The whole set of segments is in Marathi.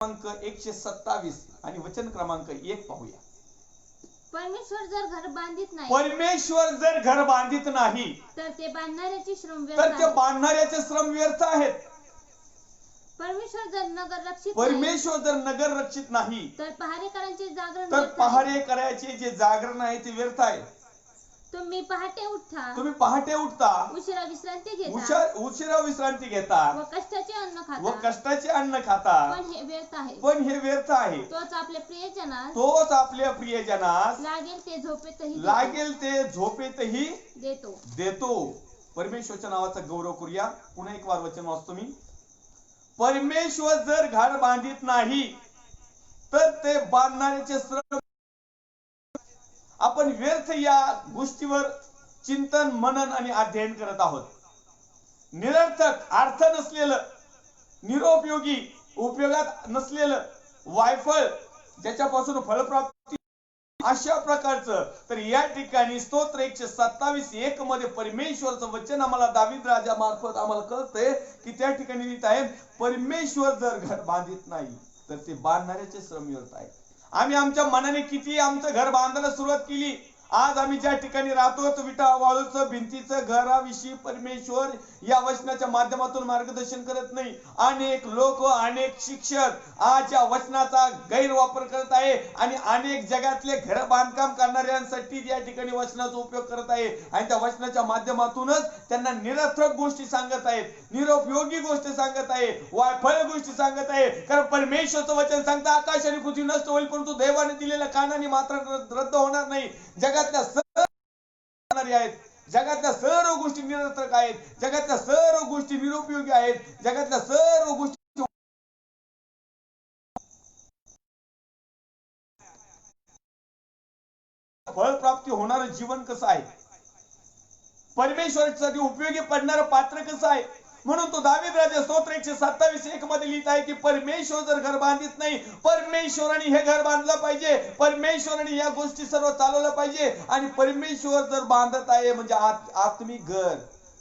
क्रमांक 127 आणि वचन क्रमांक 1 पाहूया. परमेश्वर जर घर बांधित नाही, परमेश्वर जर घर बांधित नाही तर ते बांधणाऱ्याचे श्रम व्यर्थ तर ते आहेत. बांधणाऱ्याचे श्रम व्यर्थ आहेत. परमेश्वर जर नगर रक्षित नाही, परमेश्वर जर नगर रक्षित नाही तर पहारेकरांचे जागरण तर व्यर्थ आहे. पहारे करायचे जे जागरण आहे ते व्यर्थ आहे. तुम्ही पहाटे उठता, तुम्ही पहाटे उठता, उशिरा विश्रांती घेता, उशिरा विश्रांती घेता व कष्टाचे अन्न व खाता, कष्टाचे अन्न खाता, पण हे व्यर्थ आहे. पण हे व्यर्थ आहे. तोच आपल्या प्रियजनास तोच आपल्या प्रियजनास लागेल ते झोपेतही लागेल ते झोपेतही देतो. देतो. परमेश्वरच्या नावाचा गौरव करूया. पुन्हा एक वार वचन वाचतो मी. परमेश्वर जर घर बांधित नाही तर ते बांधणाऱ्याचे श्रम. आपण व्यर्थ या गोष्टीवर चिंतन, मनन आणि अध्ययन करत आहोत. निरर्थक, अर्थ नसलेलं, निरुपयोगी, उपयोगात नसलेलं, वायफळ, ज्याच्यापासून फळप्राप्ती अशा प्रकारचं. तर या ठिकाणी स्तोत्र 127:1 मध्ये परमेश्वरचं वचन आम्हाला दावीद राजा मार्फत आम्हाला कळतंय की त्या ठिकाणी लिहित आहे, परमेश्वर जर घर बांधित नाही तर ते बांधणाऱ्याचे श्रम व्यर्थ आहे. आम्ही आमच्या मनाने किती आमचं घर बांधायला सुरुवात केली. आज आम्ही ज्या ठिकाणी राहतो विटा वाळूचं भिंतीचं घराविषयी परमेश्वर या वचनाच्या माध्यमातून मार्गदर्शन करत नाही. अनेक लोक, अनेक शिक्षक आज या वचनाचा गैरवापर करत आहे आणि अनेक जगातले घर बांधकाम करणाऱ्यांसाठी या ठिकाणी वचनाचा उपयोग करत आहे आणि त्या वचनाच्या माध्यमातूनच त्यांना निरर्थक गोष्टी सांगत आहेत, निरुपयोगी गोष्टी सांगत आहे, वायफळ गोष्टी सांगत आहे. कारण परमेश्वरचं वचन सांगतं आकाश आणि पृथ्वी नष्ट होईल परंतु देवाने दिलेल्या कानाने मात्र रद्द होणार नाही. जगातल्या सर्व आहेत, जगातल्या सर्व गोष्टी निरर्थक आहेत, जगातल्या सर्व गोष्टी निरुपयोगी आहेत, जगातल्या सर्व गोष्टी फळप्राप्ती होणारं जीवन कसं आहे, परमेश्वरासाठी उपयोगी पडणारं पात्र कसं आहे. म्हणून तो दावीद राजा स्तोत्र 127:1 मध्ये लिहित आहे की परमेश्वर जर घर बांधित नाही, परमेश्वराने हे घर बांधलं पाहिजे, परमेश्वराने या गोष्टी सर्व चालवलं पाहिजे. आणि परमेश्वर जर बांधत आहे म्हणजे आत्मिक घर.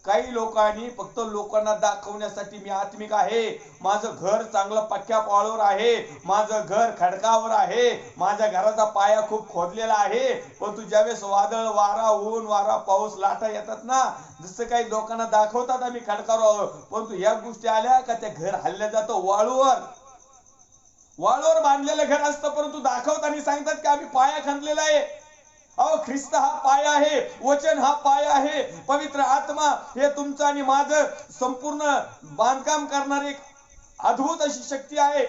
काही लोकांनी फक्त लोकांना दाखवण्यासाठी मी आत्मिक आहे, माझं घर चांगलं पक्क्या पाळवर आहे, माझं घर खडकावर आहे, माझ्या घराचा पाया खूप खोदलेला आहे, पण तू ज्यावेळेस वादळ, वारा, ऊन, वारा, पाऊस, लाटा येतात ना, जसं काही लोकांना दाखवतात आम्ही खडकावर, परंतु या गोष्टी आल्या का त्या घर हल्ल्या जातं वाळूवर बांधलेलं घर असतं, परंतु दाखवताना सांगतात की आम्ही पाया खणलेला आहे. अहो, ख्रिस्त हा पाया आहे, वचन हा पाया आहे, पवित्र आत्मा हे तुमचं आणि माझं संपूर्ण बांधकाम करणारी एक अद्भुत अशी शक्ती आहे.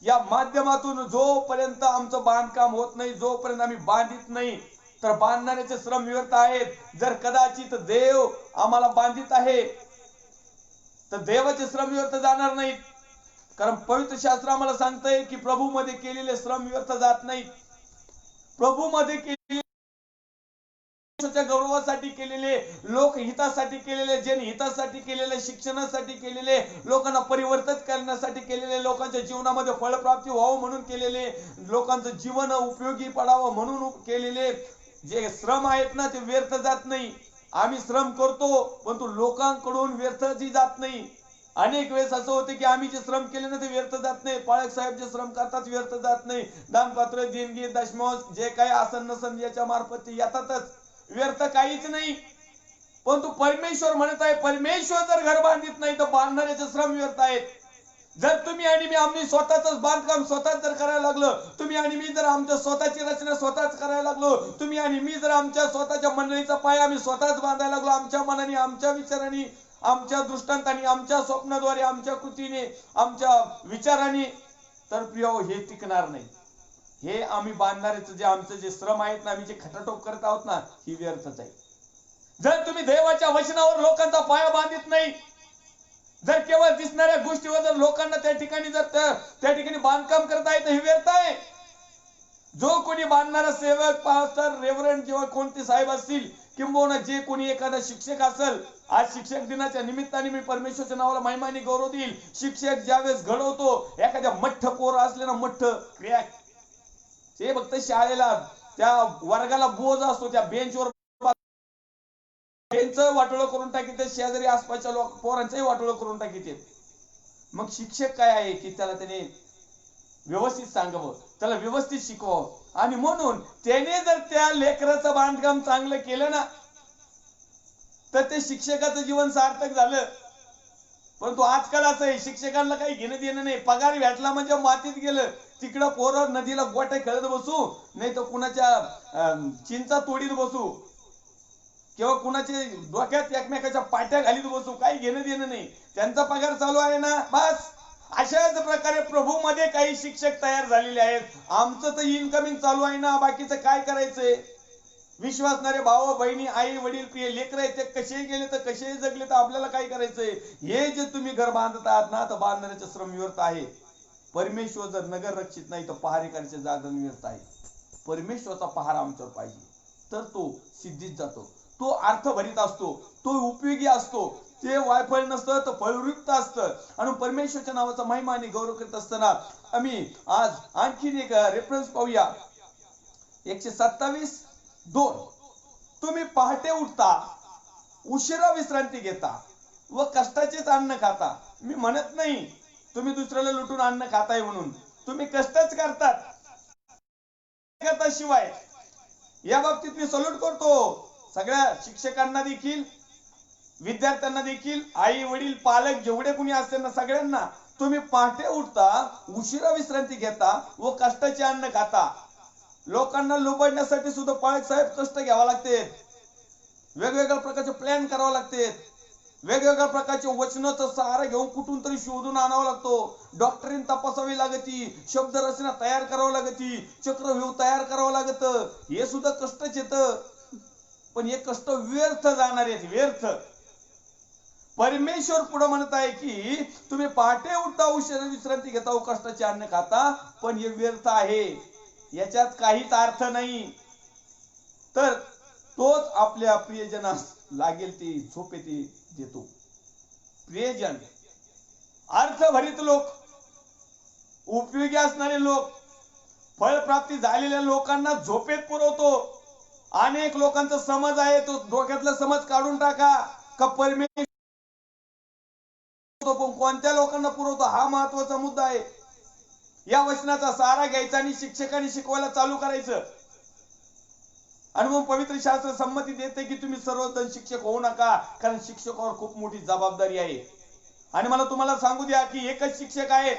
या माध्यमातून जोपर्यंत आमचं बांधकाम होत नाही, जोपर्यंत आम्ही बांधित नाही, तर बांधणाऱ्याचे श्रम व्यर्थ आहेत. जर कदाचित देव आम्हाला बांधित आहे तर देवाचे श्रम व्यर्थ जाणार नाहीत. कारण पवित्र शास्त्र आम्हाला सांगतंय की प्रभू मध्ये केलेले श्रम व्यर्थ जात नाहीत. प्रभू मध्ये केलेले, गौरवासाठी केलेले, लोकहितासाठी केलेले, जनहितासाठी केलेले, शिक्षणासाठी केलेले, लोकांना परिवर्तित करण्यासाठी केलेले, लोकांच्या जीवनामध्ये फळप्राप्ती व्हावं म्हणून केलेले, लोकांचं जीवन उपयोगी पडावं म्हणून केलेले जे श्रम आहेत ना ते व्यर्थ जात नाही. आम्ही श्रम करतो परंतु लोकांकडून व्यर्थ जात नाही. अनेक वेळेस असं होतं की आम्ही जे श्रम केले ना ते व्यर्थ जात नाही. पाळक साहेब जे श्रम करतात व्यर्थ जात नाही. दानपात्र, देणगी, दशमांश जे काही आसन नसन याच्या मार्फत ते येतातच, व्यर्थ काहीच नाही. परंतु परमेश्वर म्हणत आहे, परमेश्वर जर घर बांधित नाही तर बांधणाऱ्याचे श्रम व्यर्थ आहेत. जर तुम्ही आणि मी आम्ही स्वतःच बांधकाम स्वतःच जर करायला लागलो, तुम्ही आणि मी जर आमच्या स्वतःची रचना स्वतःच करायला लागलो, तुम्ही आणि मी जर आमच्या स्वतःच्या मंडळीचा पाया आम्ही स्वतःच बांधायला लागलो, आमच्या मनाने, आमच्या विचाराने, आमच्या दृष्टांताने, आमच्या स्वप्नाद्वारे, आमच्या कृतीने, आमच्या विचाराने, तर प्रिय हे टिकणार नाही. हे आम्ही बांधणाऱ्याचं जे आमचं जे श्रम आहेत ना, आम्ही जे खटाटोप करत आहोत ना, ही व्यर्थच आहे. जर तुम्ही देवाच्या वचनावर लोकांचा पाया बांधित नाही, जर केवळ दिसणाऱ्या गोष्टीवर जर लोकांना त्या ठिकाणी जर त्या ठिकाणी बांधकाम करता येतं, हे व्यर्थ आहे. जो कोणी बांधणारा सेवक, पास्टर, रेव्हरंड किंवा कोणते साहेब असतील, किंबहुना जे कोणी एखादा शिक्षक असेल, आज शिक्षक दिनाच्या निमित्ताने मी परमेश्वरच्या नावाला महिमाने गौरव देईल. शिक्षक ज्यावेळेस घडवतो, एखाद्या मठ्ठ पोर असले ना, मठ्ठ क्रॅक, ते फक्त शाळेला त्या वर्गाला बोज असतो, त्या बेंचवर बेंचचं वाटोळं करून टाकीते, शेजारी आसपासच्या पोरांचंही वाटोळं करून टाकीते. मग शिक्षक काय आहे की त्याला त्याने व्यवस्थित सांगावं, त्याला व्यवस्थित शिकवावं. आणि म्हणून त्याने जर त्या लेकराचं बांधकाम चांगलं केलं ना, तर ते शिक्षकाचं जीवन सार्थक झालं. परंतु आजकाल असं आहे, शिक्षकांना काही घेणं देणं नाही. पगार भेटला म्हणजे मातीत गेलं. तिकडं पोरं नदीला गोटे खेळत बसू, नाही तर कुणाच्या चिंचा तोडीत बसू, किंवा कुणाचे डोक्यात एकमेकाच्या पाट्या घालीत बसू, काही घेणं देणं नाही. त्यांचा पगार चालू आहे ना, बस. अशाच प्रकारे प्रभू मध्ये काही शिक्षक तयार झालेले आहेत. आमचं तर इनकमिंग चालू आहे ना, बाकीचं काय करायचंय? विश्वासणारे भाऊ बहिणी, आई वडील, प्रिय लेकर आहेत, ते कसेही गेले तर कसेही जगले तर आपल्याला काय करायचंय? हे जे तुम्ही घर बांधत आहात ना, तर बांधण्याचे श्रम व्यर्थ आहे. परमेश्वर जर नगर रक्षित नाही तर पहारेकरचे जागरण व्यर्थ आहे. परमेश्वरचा पहारा आमच्यावर पाहिजे, तर तो सिद्धीत जातो, तो अर्थभरित असतो, तो उपयोगी असतो. ते वायफळ नसतं तर फळयुक्त असतं. आणि परमेश्वरच्या नावाचा महिमा आणि गौरव करत असताना आम्ही आज आणखीन एक रेफरन्स पाहूया. 127:2. तुम्ही पहाटे उठता, उशिरा विश्रांती घेता व कष्टाचेच अन्न खाता. मी म्हणत नाही तुम्ही दुसऱ्याला लुटून अन्न खाताय म्हणून, तुम्ही कष्टच करतात. शिवाय या बाबतीत मी सल्यूट करतो सगळ्या शिक्षकांना देखील, विद्यार्थ्यांना देखील, आई वडील पालक जेवढे कुणी असतील ना, सगळ्यांना. तुम्ही पहाटे उठता, उशिरा विश्रांती घेता व कष्टाचे अन्न खाता. लोकांना लुबाडण्यासाठी सुद्धा पाळक साहेब कष्ट घ्यावा लागते. वेगवेगळ्या प्रकारचे प्लॅन करावे लागते. वेगवेगळ्या प्रकारचे वचनाचा सहारा घेऊन कुठून तरी शोधून आणावा लागतो. डॉक्टरीन तपासावी लागती, शब्दरचना तयार करावी लागती, चक्रव्यूह तयार करावं लागत. हे सुद्धा कष्टच येतं. पण हे कष्ट व्यर्थ जाणार आहेत, व्यर्थ. परमेश्वर पुढे म्हणत आहे की तुम्ही पहाटे उठता, उशिरा विश्रांती घेता व कष्टाचे अन्न खाता, पण हे व्यर्थ आहे, याच्यात काहीच अर्थ नाही. तर तोच आपल्या प्रियजनास लागेल ते झोप येते देतो. प्रियजन, अर्थभरित लोक, उपयोगी असणारे लोक, फळप्राप्ती झालेल्या लोकांना झोपेत पुरवतो. अनेक लोकांचा समज आहे, तो डोक्यातला समज काढून टाका. का परमेश्वर पण कोणत्या लोकांना पुरवतो हा महत्वाचा मुद्दा आहे. या वचनाचा सहारा घ्यायचा आणि शिक्षकांनी शिकवायला चालू करायचं. आणि मग पवित्र शास्त्र संमती देते की तुम्ही सर्वजण शिक्षक होऊ नका, कारण शिक्षकावर खूप मोठी जबाबदारी आहे. आणि मला तुम्हाला सांगू द्या की एकच शिक्षक आहे.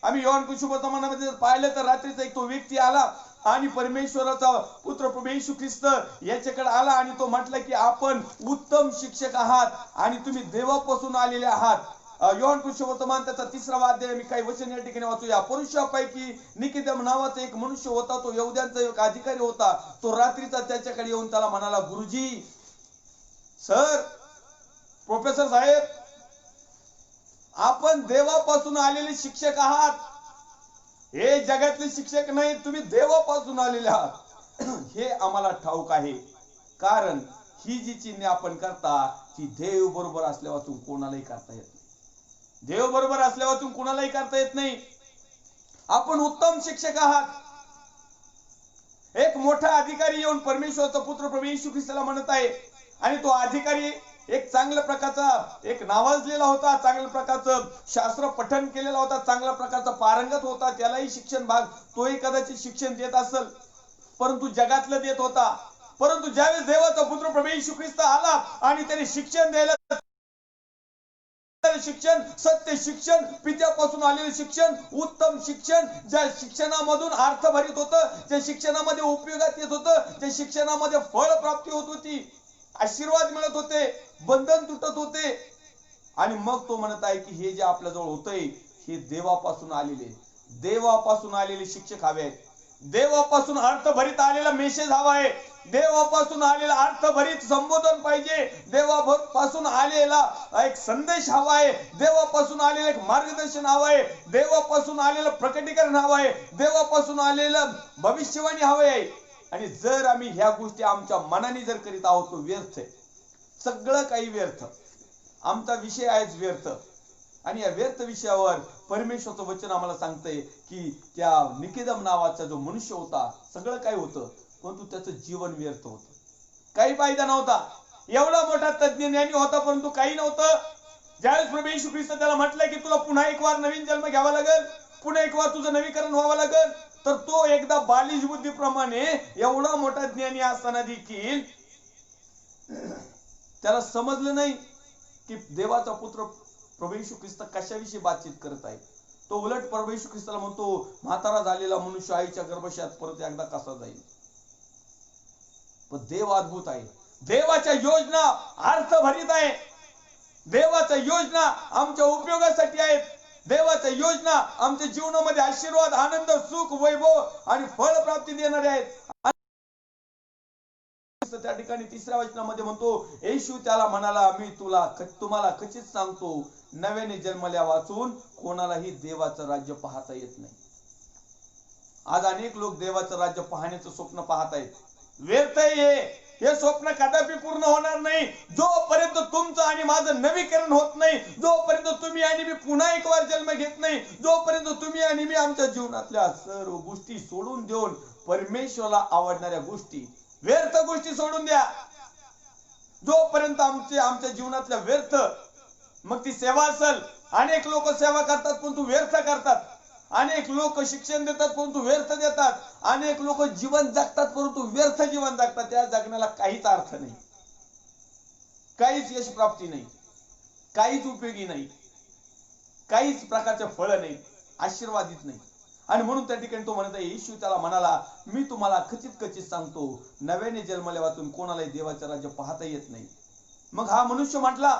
आम्ही योहान सुसमाचारामध्ये पाहिलं तर रात्रीचा एक तो व्यक्ती आला आणि परमेश्वराचा पुत्र प्रभू येशू ख्रिस्त याच्याकडे आला आणि तो म्हटला की आपण उत्तम शिक्षक आहात आणि तुम्ही देवापासून आलेले आहात. योहान सुसमाचार त्याचा 3रा अध्याय मी काही वचन या ठिकाणी वाचूया. पुरुषापैकी निकोदेम नावाचा एक मनुष्य होता, तो यहुद्यांचा एक अधिकारी होता. तो रात्रीचा त्याच्याकडे येऊन त्याला म्हणाला, गुरुजी, सर, प्रोफेसर साहेब, आपण देवापासून आलेले शिक्षक आहात. हे जगातले शिक्षक नाही, तुम्ही देवापासून आलेले आहात. हे आम्हाला ठाऊक आहे, कारण ही जी चिन्हे आपण करता ती देव बरोबर असल्यापासून कोणालाही करता येत नाही. देव बरोबर असल्यापासून कोणालाही करता येत नाही. आपण उत्तम शिक्षक आहात. एक मोठा अधिकारी येऊन परमेश्वराचा पुत्र प्रभू येशू ख्रिस्ताला म्हणत आहे, आणि तो अधिकारी एक चांगल्या प्रकारचा, एक नावाजलेला होता, चांगल्या प्रकारचं शास्त्र पठन केलेला होता, चांगल्या प्रकारचा पारंगत होता, त्यालाही शिक्षण भाग, तोही कदाचित शिक्षण देत असेल, परंतु जगातलं देत होता. परंतु ज्यावेळेस देवाचा पुत्र प्रभू येशू ख्रिस्त आला आणि त्याने शिक्षण द्यायला, शिक्षण, सत्य शिक्षण, पित्यापासून आलेले शिक्षण, उत्तम शिक्षण, ज्या शिक्षणामधून अर्थभरित होतं, ज्या शिक्षणामध्ये उपयोगात येत होतं, त्या शिक्षणामध्ये फळ प्राप्ती होत होती, आशीर्वाद मिळत होते, बंधन तुटत होते. आणि मग तो म्हणत आहे की हे जे आपल्या जवळ होतंय हे देवापासून आलेले शिक्षक हवे आहेत. देवापासून अर्थभरित आलेला मेसेज हवा आहे. देवापासून आलेला अर्थभरित संबोधन पाहिजे. देवापासून आलेला एक संदेश हवा आहे. देवापासून आलेलं एक मार्गदर्शन हवं आहे. देवापासून आलेलं प्रकटीकरण हवं आहे. देवापासून आलेलं भविष्यवाणी हवं आहे. आणि जर आम्ही ह्या गोष्टी आमच्या मनाने जर करीत आहोत तो व्यर्थ आहे, सगळं काही व्यर्थ. आमचा विषय आहेच व्यर्थ. आणि या व्यर्थ विषयावर परमेश्वरचं वचन आम्हाला सांगतंय की त्या निकोदेम नावाचा जो मनुष्य होता, सगळं काही होतं, परंतु त्याचं जीवन व्यर्थ होतं. काही फायदा नव्हता. एवढा मोठा तज्ञ ज्ञानी होता, परंतु काही नव्हतं. ज्यावेळेस प्रभू येशू ख्रिस्त त्याला म्हटलं की तुला पुन्हा एक वार नवीन जन्म घ्यावा लागेल, पुन्हा एक वेळा तुझं नवीकरण व्हावं लागेल, तर तो एकदा बालिश बुद्धीप्रमाणे एवढा मोठा ज्ञानी असताना देखील त्याला समजलं नाही की देवाचा पुत्र प्रभू येशू ख्रिस्त कशाविषयी बातचीत करत आहे. तो उलट प्रभू येशू ख्रिस्ताला म्हणतो, म्हातारा झालेला मनुष्य आईच्या गर्भाशयात परत एकदा कसा जाईल. पण देव अद्भुत आहे. देवाच्या योजना अर्थभरित आहे. देवाच्या योजना आमच्या उपयोगासाठी आहेत. देवाच्या योजना आमच्या जीवनामध्ये आशीर्वाद, आनंद, सुख, वैभव आणि फळ प्राप्ती देणारे आहेत. त्या ठिकाणी 3ऱ्या वचनामध्ये म्हणतो, येशू त्याला म्हणाला, मी तुम्हाला खचित सांगतो, नव्याने जन्मल्या वाचून कोणालाही देवाचं राज्य पाहता येत नाही. आज अनेक लोक देवाचं राज्य पाहण्याचं स्वप्न पाहत आहेत. व्यर्थ आहे हे स्वप्न, कदापि पूर्ण होणार नाही जोपर्यंत तुमचं आणि माझं नवीकरण होत नाही, जोपर्यंत तुम्ही आणि मी पुन्हा एक वार जन्म घेत नाही, जोपर्यंत तुम्ही आणि मी आमच्या जीवनातल्या सर्व गोष्टी सोडून देऊन परमेश्वराला आवडणाऱ्या गोष्टी, व्यर्थ गोष्टी सोडून द्या. जोपर्यंत आमच्या जीवनातल्या व्यर्थ, मग ती सेवा असेल, अनेक लोक सेवा करतात परंतु व्यर्थ करतात, अनेक लोक शिक्षण देतात परंतु व्यर्थ देतात, अनेक लोक जीवन जगतात परंतु व्यर्थ जीवन जगतात. त्या जगण्याला काहीच अर्थ नाही, काहीच यश प्राप्ती नाही, काहीच उपयोगी नाही, काहीच प्रकारचे फळ नाही, आशीर्वादित नाही. आणि म्हणून त्या ठिकाणी तो म्हणत आहे, येशू त्याला म्हणाला, मी तुम्हाला खचित सांगतो, नव्याने जन्मल्या वाचून कोणालाही देवाचे राज्य पाहता येत नाही. मग हा मनुष्य म्हटला,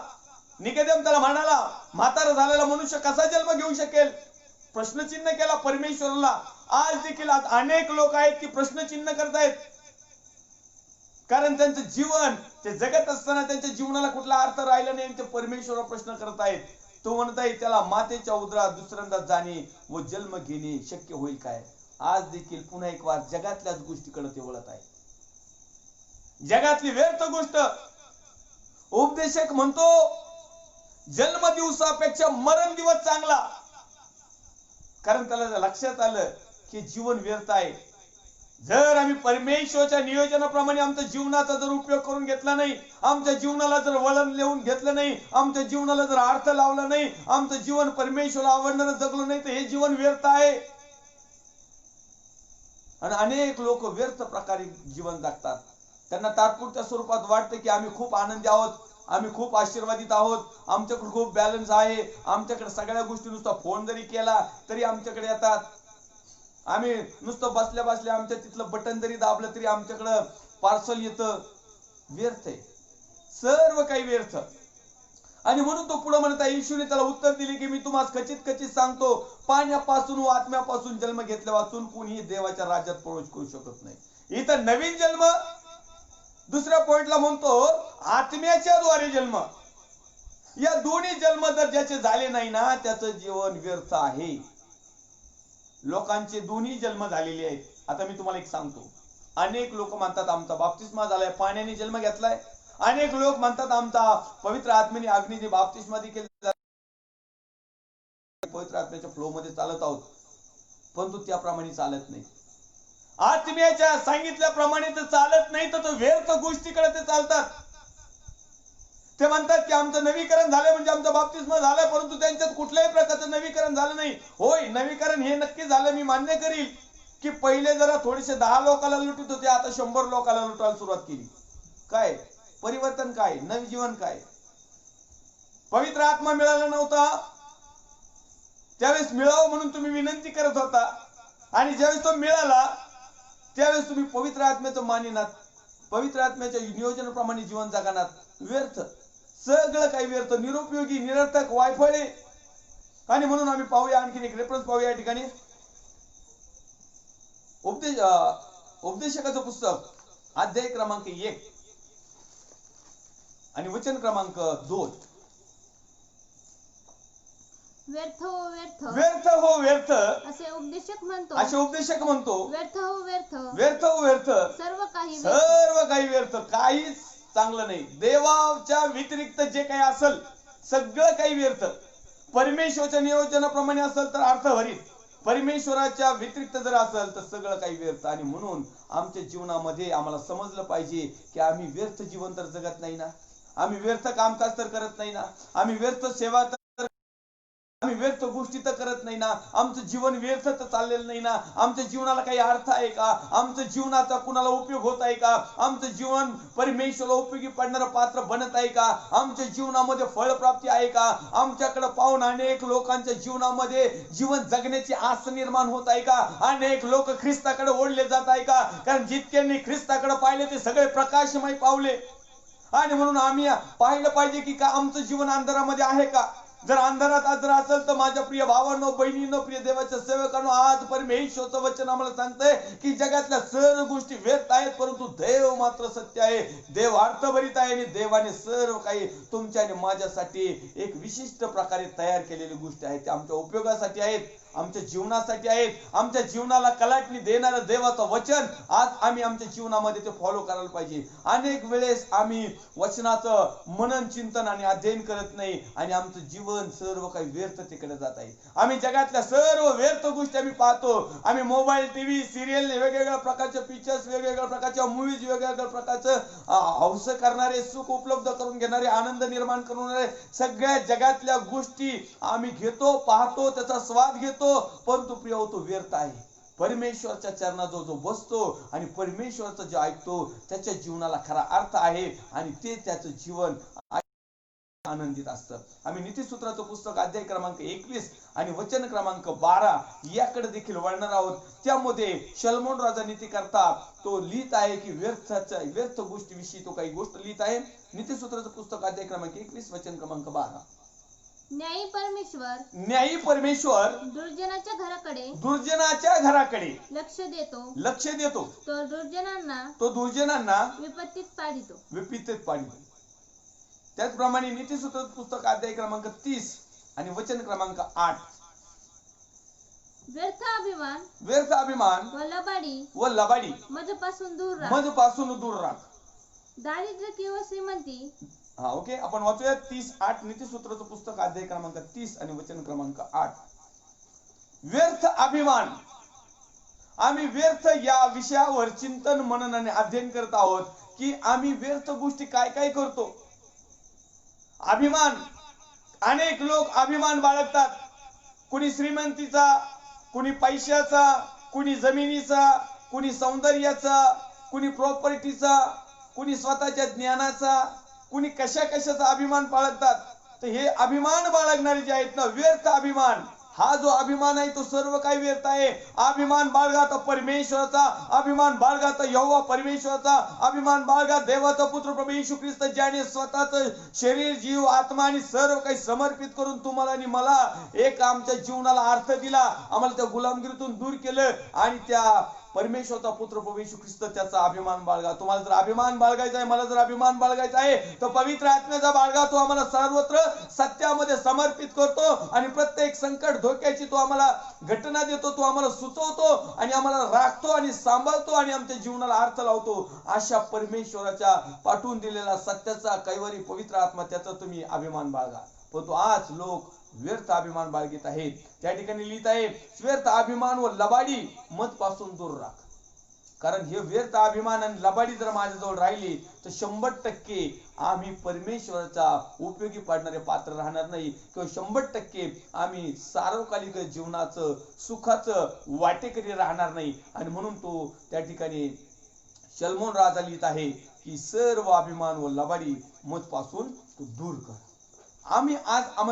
निकोदेम त्याला म्हणाला, म्हातारा झालेला मनुष्य कसा जन्म घेऊ शकेल? प्रश्नचिन्ह केला परमेश्वराला. आज देखील अनेक लोक आहेत की प्रश्नचिन्ह करतायत, कारण त्यांचं जीवन ते जगत असताना त्यांच्या जीवनाला कुठला अर्थ राहिला नाही, ते परमेश्वराला प्रश्न करत आहेत. तो म्हणत आहे, त्याला मातेच्या उदरात दुसऱ्यांदा जाणे व जन्म घेणे शक्य होईल काय? आज देखील पुन्हा एक वार जगातल्याच गोष्टीकडे ते वळत आहे, जगातली व्यर्थ गोष्ट. उपदेशक म्हणतो, जन्म दिवसापेक्षा मरण दिवस चांगला, कारण त्याला लक्षात आलं की जीवन व्यर्थ आहे. जर आम्ही परमेश्वराच्या नियोजनाप्रमाणे आमच्या जीवनाचा जर उपयोग करून घेतला नाही, आमच्या जीवनाला जर वळण लिहून घेतलं नाही, आमच्या जीवनाला जर अर्थ लावला नाही, आमचं जीवन परमेश्वराला आवडणारं जगलो नाही, तर हे जीवन व्यर्थ आहे. आणि अनेक लोक व्यर्थ प्रकारे जीवन जगतात. त्यांना तात्पुरत्या स्वरूपात वाटतं की आम्ही खूप आनंदी आहोत, आम्ही खूप आशीर्वादित आहोत, आमच्याकडे खूप बॅलन्स आहे, आमच्याकडे सगळ्या गोष्टी, नुसता फोन जरी केला तरी आमच्याकडे येतात, आम्ही नुसतं बसल्या बसल्या आमच्या तिथलं बटन जरी दाबलं तरी आमच्याकडं पार्सल येतं. व्यर्थ आहे, सर्व काही व्यर्थ. आणि म्हणून तो पुढे म्हणत आहे, येशूने त्याला उत्तर दिले की मी तुम्हाला खचित सांगतो, पाण्यापासून व आत्म्यापासून जन्म घेतल्या वाचून कोणीही देवाच्या राज्यात प्रवेश करू शकत नाही. इथं नवीन जन्म, दुसऱ्या पॉइंटला म्हणतो आत्म्याच्या द्वारे जन्म. या दोन्ही जन्म जर ज्याचे झाले नाही ना, त्याचं जीवन व्यर्थ आहे. लोकांचे दोन्ही जन्म झालेले आहेत. आता मी तुम्हाला एक सांगतो, अनेक लोक म्हणतात आमचा बाप्तिस्मा झालाय, पाण्याने जन्म घेतलाय. अनेक लोक म्हणतात आमचा पवित्र आत्म्याने अग्नीने बाप्तिस्मा देखील, पवित्र आत्म्याच्या फ्लो मध्ये चालत आहोत, परंतु त्याप्रमाणे चालत नाही. आत्म्याच्या सांगितल्याप्रमाणे तर चालत नाही, तर व्यर्थ गोष्टीकडे ते चालतात. ते म्हणतात की आमचं नवीकरण झालंय म्हणजे आमचा बाप्तिस्मा झालाय, परंतु त्यांच्यात कुठल्याही प्रकारचं नवीकरण झालं नाही. होय, नवीकरण हे नक्की झालं, मी मान्य करील की पहिले जरा थोडेसे 10 लोकांना लुटत होते, आता 100 लोकांना लुटायला सुरुवात केली. काय परिवर्तन, काय नवजीवन, काय? पवित्र आत्मा मिळाला नव्हता त्यावेळेस मिळावं म्हणून तुम्ही विनंती करत होता, आणि ज्यावेळेस तो मिळाला त्यावेळेस तुम्ही पवित्र आत्म्याचं मानिनात, पवित्र आत्म्याच्या नियोजनाप्रमाणे जीवन जगणार. व्यर्थ, सगळं काही व्यर्थ, निरुपयोगी, निरर्थक, वायफळे. आणि म्हणून आम्ही पाहूया, आणखीन एक रेफरन्स पाहूया या ठिकाणी. उपदेशकाचं पुस्तक, अध्याय क्रमांक 1 आणि वचन क्रमांक 2. व्यर्थ हो व्यर्थ, व्यर्थ हो व्यर्थ असे उपदेशक म्हणतो, व्यर्थ हो व्यर्थ, व्यर्थ हो व्यर्थ, सर्व काही व्यर्थ, काहीच चांगलं नाही. देवाच्या व्यतिरिक्त जे काही असेल सगळं काही व्यर्थ. परमेश्वराच्या नियोजनाप्रमाणे असेल तर अर्थभरित, परमेश्वराच्या व्यतिरिक्त जर असेल तर सगळं काही व्यर्थ. आणि म्हणून आमच्या जीवनामध्ये आम्हाला समजलं पाहिजे की आम्ही व्यर्थ जीवन तर जगत नाही ना, आम्ही व्यर्थ कामकाज तर करत नाही ना, आम्ही व्यर्थ सेवा आम्ही व्यर्थ गोष्टी तर करत नाही ना, आमचं जीवन व्यर्थ तर चाललेलं नाही ना, आमच्या जीवनाला काही अर्थ आहे का, आमच्या जीवनाचा कुणाला उपयोग होत आहे का, आमचं जीवन परमेश्वराला उपयोगी पडणारं पात्र बनत आहे का, आमच्या जीवनामध्ये फळप्राप्ती आहे का, आमच्याकडे पाहून अनेक लोकांच्या जीवनामध्ये जीवन जगण्याची आस निर्माण होत आहे का, अनेक लोक ख्रिस्ताकडे ओढले जात आहे का, कारण जितक्यांनी ख्रिस्ताकडे पाहिले ते सगळे प्रकाशमय पावले. आणि म्हणून आम्ही पाहिलं पाहिजे की का आमचं जीवन अंधारामध्ये आहे का. जर अंधारात जर असेल तर माझ्या प्रिय भावांनो, बहिणींनो, प्रिय देवाच्या सेवकांनो, आज परमेश्वरचं वचन आम्हाला सांगतंय की जगातल्या सर्व गोष्टी व्यर्थ आहेत, परंतु देव मात्र सत्य आहे. देव अर्थभरित आहे आणि देवाने सर्व काही तुमच्या आणि माझ्यासाठी एक विशिष्ट प्रकारे तयार केलेली गोष्टी आहेत. त्या आमच्या उपयोगासाठी आहेत, आमच्या जीवनासाठी आहेत. आमच्या जीवनाला कलाटणी देणारं देवाचं वचन आज आम्ही आमच्या जीवनामध्ये ते फॉलो करायला पाहिजे. अनेक वेळेस आम्ही वचनाचं मनन चिंतन आणि अध्ययन करत नाही आणि आमचं जीवन सर्व काही व्यर्थतेकडे जात आहे. आम्ही जगातल्या सर्व व्यर्थ गोष्टी आम्ही पाहतो. आम्ही मोबाईल, टीव्ही, सिरियल, वेगवेगळ्या प्रकारचे पिक्चर्स, वेगवेगळ्या प्रकारच्या मूवीज, वेगवेगळ्या प्रकारचं हौस करणारे, सुख उपलब्ध करून घेणारे, आनंद निर्माण करणारे सगळ्या जगातल्या गोष्टी आम्ही घेतो, पाहतो, त्याचा स्वाद घेतो, परंतु प्रिय तो व्यर्थ आहे. परमेश्वरच्या चरणाजवळ जो बसतो आणि परमेश्वरचं जे ऐकतो त्याच्या जीवनाला खरा अर्थ आहे आणि ते त्याचं जीवन आनंदित असतं. आम्ही नीतिसूत्राचं पुस्तक अध्याय क्रमांक 21 आणि वचन क्रमांक 12 याकडे देखील वळणार आहोत. त्यामध्ये शलोमोन राजा नीतिकर्ता तो लिहित आहे की व्यर्थ गोष्टीविषयी तो काही गोष्ट लिहित आहे. नीतिसूत्राचं पुस्तक अध्याय क्रमांक 21 वचन क्रमांक 12. न्यायी परमेश्वर दुर्जनाच्या घराकडे लक्ष देतो तो दुर्जनांना विपत्तीत पाडितो. त्याचप्रमाणे नीतिसूत्र पुस्तक अध्याय क्रमांक 30 आणि वचन क्रमांक 8. व्यर्थ अभिमान व लबाडी मजपासून दूर राख. दारिद्र्य किंवा श्रीमंती. ओके, आपण वाचूया 30:8 नीतिसूत्राचं पुस्तक अध्याय क्रमांक 30 आणि वचन क्रमांक 8. व्यर्थ अभिमान. आम्ही व्यर्थ या विषयावर चिंतन, मनन आणि अध्ययन करत आहोत की आम्ही व्यर्थ गोष्टी काय काय करतो. अभिमान. अनेक लोक अभिमान बाळगतात. कुणी श्रीमंतीचा, कुणी पैशाचा, कुणी जमिनीचा, कुणी सौंदर्याचा, कुणी प्रॉपर्टीचा, कुणी स्वतःच्या ज्ञानाचा, कुणी कशाचा अभिमान बाळगतात. तर हे अभिमान बाळगणारे जे आहेत ना, व्यर्थ अभिमान, हा जो अभिमान आहे तो सर्व काही व्यर्थ आहे. अभिमान बाळगा तर परमेश्वराचा, अभिमान बाळगा तर यहोवा परमेश्वराचा, अभिमान बाळगा देवाचा पुत्र प्रभू येशू ख्रिस्त, ज्याने स्वतःच शरीर, जीव, आत्मा आणि सर्व काही समर्पित करून तुम्हाला आणि मला एक आमच्या जीवनाला अर्थ दिला, आम्हाला त्या गुलामगिरीतून दूर केलं आणि त्या परमेश्वरचा पुत्र प्रभू येशू ख्रिस्त त्याचा अभिमान बाळगा. तुम्हाला जर अभिमान बाळगायचा आहे, मला जर अभिमान बाळगायचा आहे, तर पवित्र आत्म्याचा बाळगा. तो आम्हाला सर्वत्र सत्यामध्ये समर्पित करतो आणि प्रत्येक संकट धोक्याची तो आम्हाला घटना देतो, तो आम्हाला सुचवतो आणि आम्हाला राखतो आणि सांभाळतो आणि आमच्या जीवनाला अर्थ लावतो. अशा परमेश्वराच्या पाठवून दिलेला सत्याचा कैवारी पवित्र आत्मा, त्याचा तुम्ही अभिमान बाळगा. परंतु आज लोक व्यर्थ अभिमान बाळगीत आहेत. त्या ठिकाणी लिहित आहे, व्यर्थ अभिमान व लबाडी मत पासून दूर राख. कारण हे व्यर्थ अभिमान आणि लबाडी जर माझ्याजवळ राहिली तर 100% आम्ही परमेश्वराचा उपयोगी पडणारे पात्र राहणार नाही, किंवा 100% आम्ही सार्वकालिक जीवनाचं सुखाचं वाटेकरी राहणार नाही. आणि म्हणून तो त्या ठिकाणी शलोमोन राजा लिहित आहे की सर्व अभिमान व लबाडी मत पासून तू दूर कर. आम्ही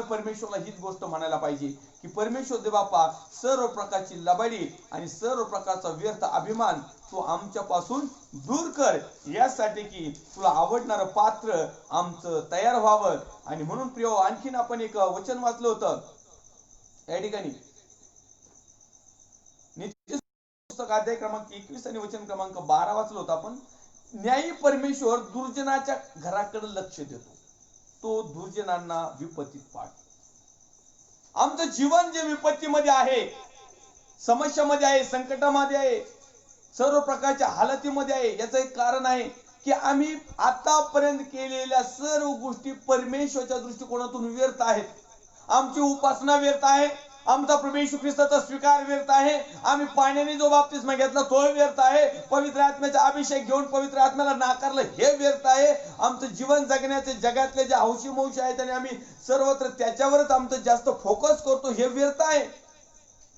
परमेश्वरला हीच गोष्ट म्हणायला पाहिजे की परमेश्वर देवबापा, सर्व प्रकारची लबाडी आणि सर्व प्रकारचा व्यर्थ अभिमान तू आमच्यापासून दूर कर, यासाठी की तुला आवडणारं पात्र आमचं तयार व्हावं. आणि म्हणून प्रिय, आणखीन आपण एक वचन वाचलं होतं या ठिकाणी, पुस्तक अध्याय क्रमांक 21 आणि वचन क्रमांक 12 वाचलं होतं आपण. न्यायी परमेश्वर दुर्जनाच्या घराकडे लक्ष देतो, तो दुर्जनांना विपत्तीत पाडतो. आमचं जीवन जे विपत्तीमध्ये आहे, समस्यामध्ये आहे, संकटामध्ये आहे, सर्व प्रकारच्या हालतीमध्ये आहे, याचं एक कारण आहे की आम्ही आतापर्यंत केलेल्या सर्व गोष्टी परमेश्वराच्या दृष्टिकोनातून व्यर्थ आहेत. आमची उपासना व्यर्थ आहे, आमचा प्रभू येशू ख्रिस्ताचा स्वीकार व्यर्थ आहे, आम्ही पाण्याने जो बाप्तिस्मा घेतला तो व्यर्थ आहे, पवित्र आत्म्याचा अभिषेक घेऊन पवित्र आत्म्याला नाकारलं हे व्यर्थ आहे, आमचं जीवन जगण्याचे जगातले जे हौशी मौशी आहेत आणि आम्ही सर्वत्र त्याच्यावरच आमचं जास्त फोकस करतो हे व्यर्थ आहे.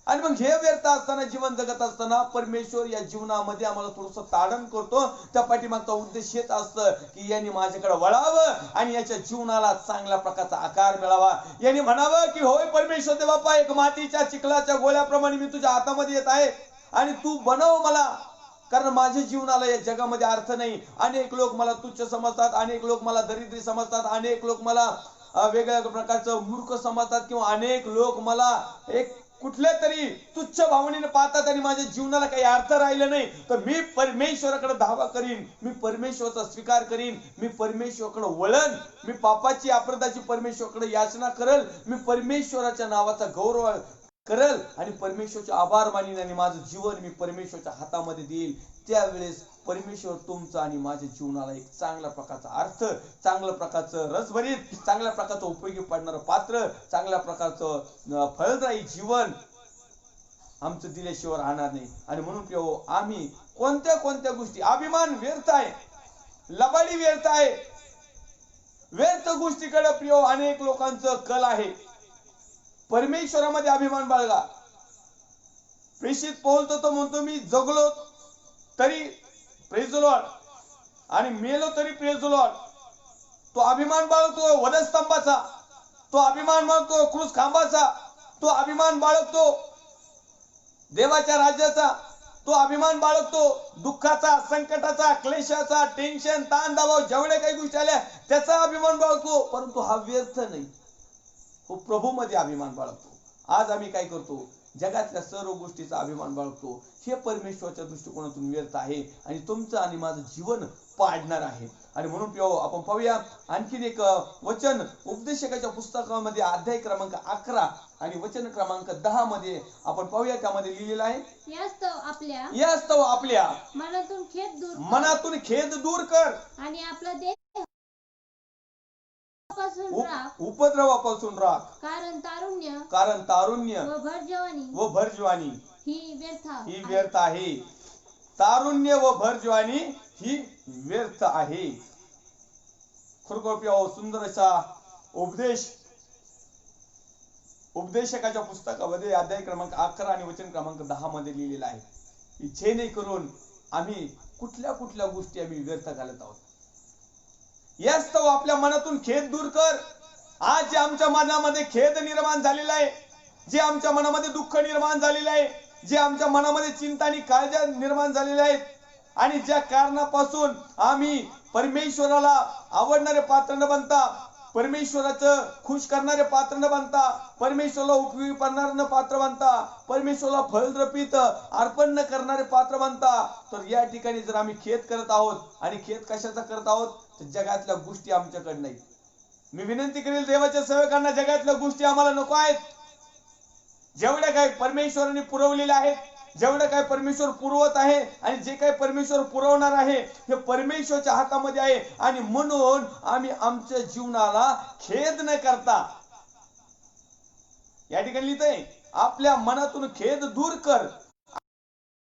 आणि मग हे व्यर्थ असताना जीवन जगत असताना परमेश्वर या जीवनामध्ये आम्हाला थोडस ताडण करतो. त्या पाठीमागचा उद्देश हेच असतं की यांनी माझ्याकडे वळावं आणि याच्या जीवनाला चांगल्या प्रकारचा आकार मिळावा. यांनी म्हणावं की होय परमेश्वर दे बाप्पा, एक मातीच्या चिखलाच्या गोळ्याप्रमाणे मी तुझ्या हातामध्ये येत आहे आणि तू बनव मला, कारण माझ्या जीवनाला या जगामध्ये अर्थ नाही. अनेक लोक मला तुच्छ समजतात, अनेक लोक मला दरिद्री समजतात, अनेक लोक मला वेगवेगळ्या प्रकारचं मूर्ख समजतात, किंवा अनेक लोक मला एक कुठल्या तरी तुच्छ भावनेने पाहतात आणि माझ्या जीवनाला काही अर्थ राहिला नाही. तर मी परमेश्वराकडे धावा करीन, मी परमेश्वराचा स्वीकार करीन, मी परमेश्वराकडे वळण, मी पापाची अपराधाची परमेश्वराकडे याचना करल, मी परमेश्वराच्या नावाचा गौरव करल आणि परमेश्वराचे आभार मानीन आणि माझं जीवन मी परमेश्वराच्या हातामध्ये देईल. त्यावेळेस परमेश्वर तुमचं आणि माझ्या जीवनाला एक चांगल्या प्रकारचा अर्थ, चांगल्या प्रकारचं रसभरीत, चांगल्या प्रकारचं उपयोगी पडणारं पात्र, चांगल्या प्रकारचं फळदायी जीवन आमचं दिल्याशिवाय राहणार नाही. आणि म्हणून आम्ही कोणत्या कोणत्या गोष्टी, अभिमान व्यर्थ आहे, लबाडी व्यर्थ आहे, व्यर्थ गोष्टीकडे प्रिय अनेक लोकांचं कल आहे. परमेश्वरामध्ये अभिमान बाळगा. प्रेषित पौल तो म्हणतो मी जगलो तरी प्रेज द लॉर्ड आणि मेलो तरी प्रेज द लॉर्ड. तो अभिमान बाळगतो वधस्तंभाचा, तो अभिमान बाळगतो क्रूस खांबाचा, तो अभिमान बाळगतो देवाच्या राज्याचा, तो अभिमान बाळगतो दुःखाचा, संकटाचा, क्लेशाचा, टेन्शन, ताण दबाव जेवढे काही गोष्टी आल्या त्याचा अभिमान बाळगतो. परंतु हा व्यर्थ नाही, तो प्रभू मध्ये अभिमान बाळगतो. आज आम्ही काय करतो, जगातल्या सर्व गोष्टीचा अभिमान बाळगतो. हे परमेश्वराच्या दृष्टिकोनातून व्यर्थ आहे आणि तुमचं आणि माझं जीवन पाडणार आहे. आणि म्हणून आपण पाहूया आणखीन एक वचन उपदेशकाच्या पुस्तकामध्ये अध्याय क्रमांक 11 आणि वचन क्रमांक 10 मध्ये आपण पाहूया. त्यामध्ये लिहिलेलं आहे, यास्तव आपल्या मनातून खेद दूर कर आणि आपला देह उपद्रवापासून राख, कारण तारुण्य व भरजवानी ही व्यर्थ आहे. तारुण्य व भरजवानी ही व्यर्थ आहे. खरोखर सुंदर असा उपदेशकाच्या पुस्तकामध्ये अध्याय क्रमांक 11 आणि वचन क्रमांक 10 मध्ये लिहिलेला आहे की जेणेकरून आम्ही कुठल्या कुठल्या गोष्टी आम्ही व्यर्थ घालत आहोत. यास्तव आपल्या मनातून खेद दूर कर. आज जे आमच्या मनामध्ये खेद निर्माण झालेला आहे, जे आमच्या मनामध्ये दुःख निर्माण झालेलं आहे, जे आमच्या मनामध्ये चिंता आणि काळज्या निर्माण झालेल्या आहेत आणि ज्या कारणापासून आम्ही परमेश्वराला आवडणारे पात्र न बनता, परमेश्वराचं खुश करणारे पात्र न बनता, परमेश्वराला उपयोगी पडणारे पात्र बनता, परमेश्वराला फलद्रपित अर्पण न करणारे पात्र बनता, तर या ठिकाणी जर आम्ही खेद करत आहोत आणि खेद कशाचा करत आहोत, तर जगातल्या गोष्टी आमच्याकडे नाही. मी विनंती करेल देवाच्या सेवकांना, जगातल्या गोष्टी आम्हाला नको आहेत. जेवढ्या काही परमेश्वराने पुरवलेल्या आहेत, जेवढं काय परमेश्वर पुरवत आहे आणि जे काही परमेश्वर पुरवणार आहे हे परमेश्वरच्या हातामध्ये आहे. आणि म्हणून आम्ही आमच्या जीवनाला खेद न करता, या ठिकाणी लिहितंय आपल्या मनातून खेद दूर कर,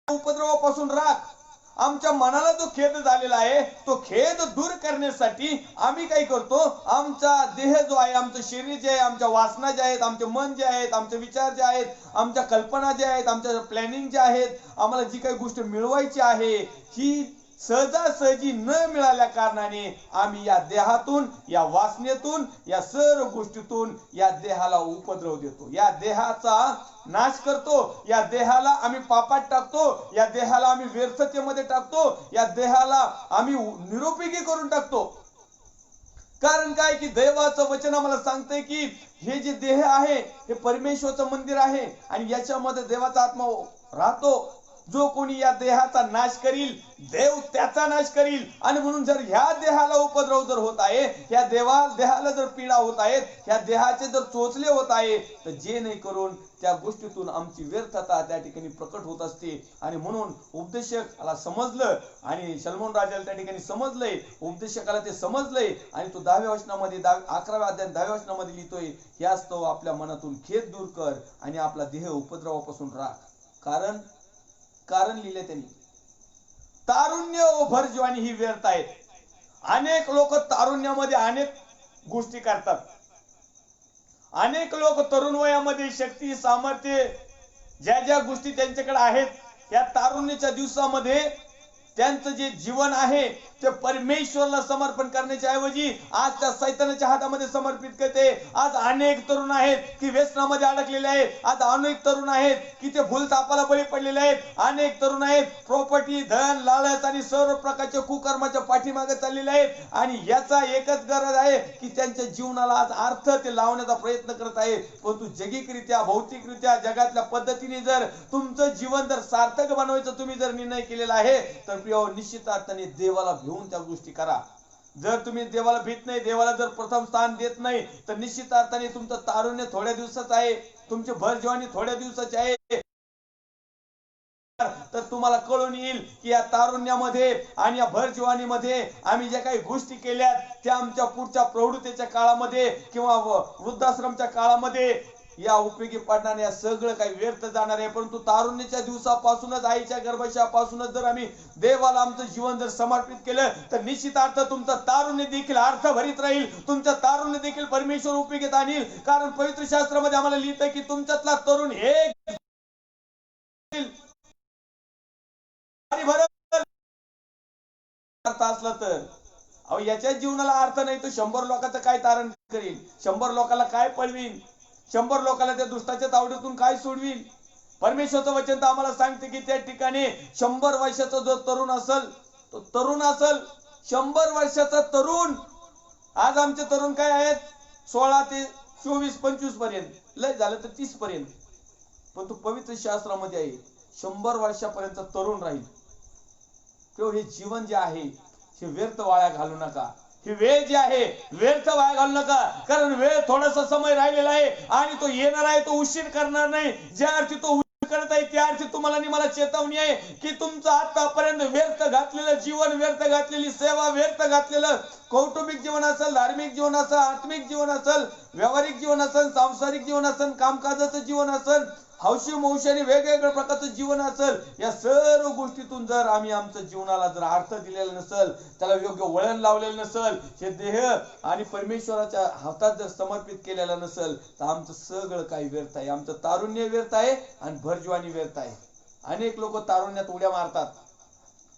उपद्रवापासून राख. आमच्या मनाला जो खेद झालेला आहे तो खेद दूर करण्यासाठी आम्ही काय करतो, आमचा देह जो आहे, आमचं शरीर जे आहे, आमच्या वासना ज्या आहेत, आमचे मन जे आहेत, आमचे विचार जे आहेत, आमच्या कल्पना ज्या आहेत, आमच्या प्लॅनिंग जे आहेत, आम्हाला जी काही गोष्ट मिळवायची आहे ही सहजासहजी न मिळाल्या कारणाने आम्ही या देहातून, या वासनेतून, या सर्व गोष्टीतून या देहाला उपद्रव देतो, या देहाचा नाश करतो, या देहाला आम्ही पापात टाकतो, या देहाला आम्ही व्यर्थतेमध्ये टाकतो, या देहाला आम्ही निरुपयोगी करून टाकतो. कारण काय की देवाचं वचन आम्हाला सांगतंय की हे जे देह आहे हे परमेश्वराचं मंदिर आहे आणि याच्यामध्ये देवाचा आत्मा राहतो. जो कोणी या देहाचा नाश करील देव त्याचा नाश करील. आणि म्हणून जर ह्या देहाला उपद्रव जर होत आहे, ह्या देहाला जर पीडा होत आहेत, ह्या देहाचे जर चोचले होत आहे, तर जे नाही करून त्या गोष्टीतून आमची व्यर्थता त्या ठिकाणी प्रकट होत असते. आणि म्हणून उपदेशकाला समजलं आणि सलमोन राजाला त्या ठिकाणी समजलंय, उपदेशकाला ते समजलंय. आणि तो 10व्या वचनामध्ये 11व्या अध्याय 10व्या वचनामध्ये लिहितोय, यास्तव आपल्या मनातून खेद दूर कर आणि आपला देह उपद्रवापासून राख. कारण लिहिले त्यांनी, तारुण्य व भरजवानी ही व्यर्थ आहेत. अनेक लोक तारुण्यामध्ये अनेक गोष्टी करतात. अनेक लोक तरुण वयामध्ये शक्ती सामर्थ्य ज्या ज्या गोष्टी त्यांच्याकडे आहेत या तारुण्याच्या दिवसामध्ये त्यांचं जे जीवन आहे ते परमेश्वराला समर्पण करण्याच्या ऐवजी आज त्या सैतानाच्या हातामध्ये समर्पित करते. आज अनेक तरुण आहेत की व्यसनामध्ये अडकलेले आहेत. आज अनेक तरुण आहेत की ते भूलथापाला बळी पडलेले आहेत. अनेक तरुण आहेत प्रॉपर्टी धन लालच आणि सर्व प्रकारच्या कुकर्माच्या पाठीमागे चाललेले आहेत. आणि याचा एकच गरज आहे की त्यांच्या जीवनाला आज अर्थ ते लावण्याचा प्रयत्न करत आहे. परंतु जैगिकरित्या भौतिकरित्या जगातल्या पद्धतीने जर तुमचं जीवन जर सार्थक बनवायचं तुम्ही जर निर्णय केलेला आहे तर निश्चित अर्थाने देवाला भिवून त्या गोष्टी करा. जर तुम्ही देवाला भीत नाही, देवाला जर प्रथम स्थान देत नाही, तर निश्चित अर्थाने तुमचं तारुण्य थोड्या दिवसाचं आहे, तुमची भरजवानी थोड्या दिवसाची आहे. तर तुम्हाला कळून येईल की या तारुण्यामध्ये आणि या भरजवानीमध्ये आम्ही ज्या काही गोष्टी केल्या त्या आमच्या पुढच्या प्रौढतेच्या काळामध्ये किंवा वृद्धाश्रमच्या काळामध्ये या उपयोगी पडणार नाही. या सगळं काही व्यर्थ जाणार आहे. परंतु तारुण्याच्या दिवसापासूनच आईच्या गर्भाशयापासूनच जर आम्ही देवाला आमचं जीवन जर समर्पित केलं तर निश्चित अर्थ तुमचं तारुण्य देखील अर्थ भरीत राहील. तुमचं तारुण्य देखील परमेश्वर उपयोगीत आणील. कारण पवित्र शास्त्रामध्ये आम्हाला लिहितं की तुमच्यातला तरुण एक असलं तर अहो याच्या जीवनाला अर्थ नाही तर 100 लोकांचं काय तारण करील, 100 लोकांना काय पळवीन, 100 लोकांना त्या दुष्टाच्या तावडीतून काय सोडवीन. परमेश्वरचं वचन तर आम्हाला सांगते की त्या ठिकाणी 100 वर्षाचा जो तरुण असेल तो तरुण असेल, 100 वर्षाचा तरुण. आज आमचे तरुण काय आहेत 16 ते 24 25 पर्यंत, लय झालं तर 30 पर्यंत. पण तो पवित्र शास्त्रामध्ये आहे 100 वर्षापर्यंत तरुण राहील. तो हे जीवन जे आहे हे व्यर्थ वाया घालू नका. ही वेळ जी आहे व्यर्थ वाया घालू नका. कारण वेळ थोडासा समय राहिलेला आहे आणि तो येणार आहे, तो उशीर करणार नाही. ज्या अर्थी तो उशीर करत आहे त्या अर्थी तुम्हाला आणि मला चेतावणी आहे की तुमचं आतापर्यंत व्यर्थ घातलेलं जीवन, व्यर्थ घातलेली सेवा, व्यर्थ घातलेलं कौटुंबिक जीवन असेल, धार्मिक जीवन असेल, आत्मिक जीवन असेल, व्यावहारिक जीवन असेल, सांसारिक जीवन असेल, कामकाजाचं जीवन असेल, हौशी मौशी आणि वेगवेगळ्या प्रकारचं जीवन असेल, या सर्व गोष्टीतून जर आम्ही आमच्या जीवनाला जर अर्थ दिलेला नसेल, त्याला योग्य वळण लावलेलं नसेल, हे देह आणि परमेश्वराच्या हातात जर समर्पित केलेलं नसेल तर आमचं सगळं काही व्यर्थ आहे. आमचं तारुण्य व्यर्थ आहे आणि भरजवानी व्यर्थ आहे. अनेक लोक तारुण्यात उड्या मारतात,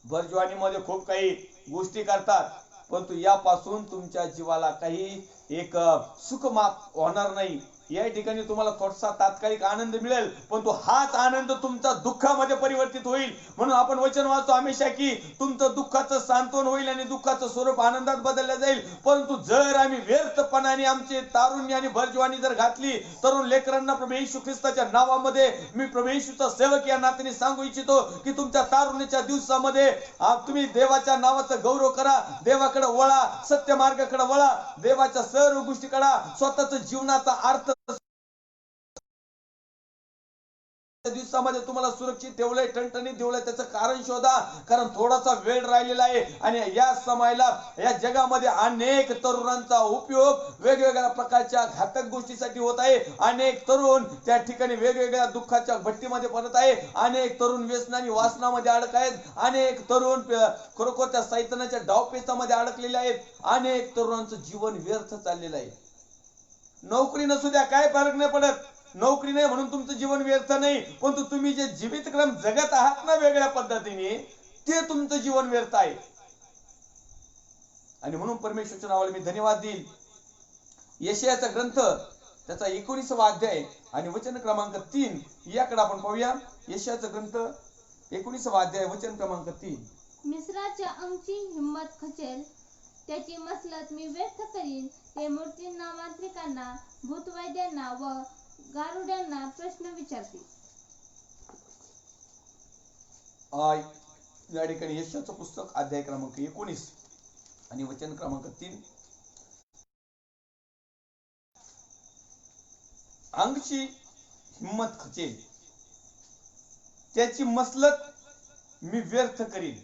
भरजवानीमध्ये खूप काही गोष्टी करतात, परंतु यापासून तुमच्या जीवाला काही एक सुखमाप होणार नाही. या ठिकाणी तुम्हाला थोडासा तात्कालिक आनंद मिळेल, पण तो हाच आनंद तुमचा दुःखामध्ये परिवर्तित होईल. म्हणून आपण वचन वाचतो हमेशा की तुमचं दुःखाचं सांत्वन होईल आणि दुःखाचं स्वरूप आनंदात बदललं जाईल. परंतु जर आम्ही व्यर्थपणाने आमचे तारुण्य आणि भरजवानी जर घातली, तरुण लेकरांना प्रभू येशू ख्रिस्ताच्या नावामध्ये मी प्रभू येशूचा सेवक या नात्याने सांगू इच्छितो की तुमच्या तारुण्याच्या दिवसामध्ये तुम्ही देवाच्या नावाचा गौरव करा, देवाकडे वळा, सत्य मार्गाकडे वळा, देवाच्या सर्व गोष्टी करा, स्वतःच्या जीवनाचा अर्थ दिवसामध्ये तुम्हाला सुरक्षित ठेवलंय, ठणठणीत ठेवलंय. त्याचं कारण शोधा, कारण थोडासा वेळ राहिलेला आहे. आणि या समयाला या जगामध्ये अनेक तरुणांचा उपयोग वेगवेगळ्या प्रकारच्या घातक गोष्टीसाठी होत आहे. अनेक तरुण त्या ठिकाणी वेगवेगळ्या दुःखाच्या भट्टीमध्ये पडत आहे. अनेक तरुण व्यसनानी वासनामध्ये अडक आहेत. अनेक तरुण खरोखर त्या सैतानाच्या डावपेचामध्ये अडकलेले आहेत. अनेक तरुणांचं जीवन व्यर्थ चाललेलं आहे. नोकरी नसू द्या, काय फरक नाही पडत. नोकरी नाही म्हणून तुमचं जीवन व्यर्थ नाही, परंतु तुम्ही जे जीवितक्रम जगत आहात ना वेगळ्या पद्धतीने, ते तुमचं जीवन व्यर्थ आहे. आणि म्हणून परमेश्वराच्या नावाला मी धन्यवाद देईल. यशायाचा ग्रंथ त्याचा 19वा अध्याय आणि वचन क्रमांक 3 याकडे आपण पाहूया. यशायाचा ग्रंथ 19वा अध्याय वचन क्रमांक 3. मिस्राच्या अंगची हिम्मत खचेल, त्याची मसलत मी व्यर्थ करीन. ते मूर्तींना, मांत्रिकांना, भूतवैद्यांना व गारुड्यांना प्रश्न विचारतील. या ठिकाणी यशाचं पुस्तक अध्याय क्रमांक 19 आणि वचन क्रमांक 3. अंगची हिम्मत खचेल, त्याची मसलत मी व्यर्थ करीन.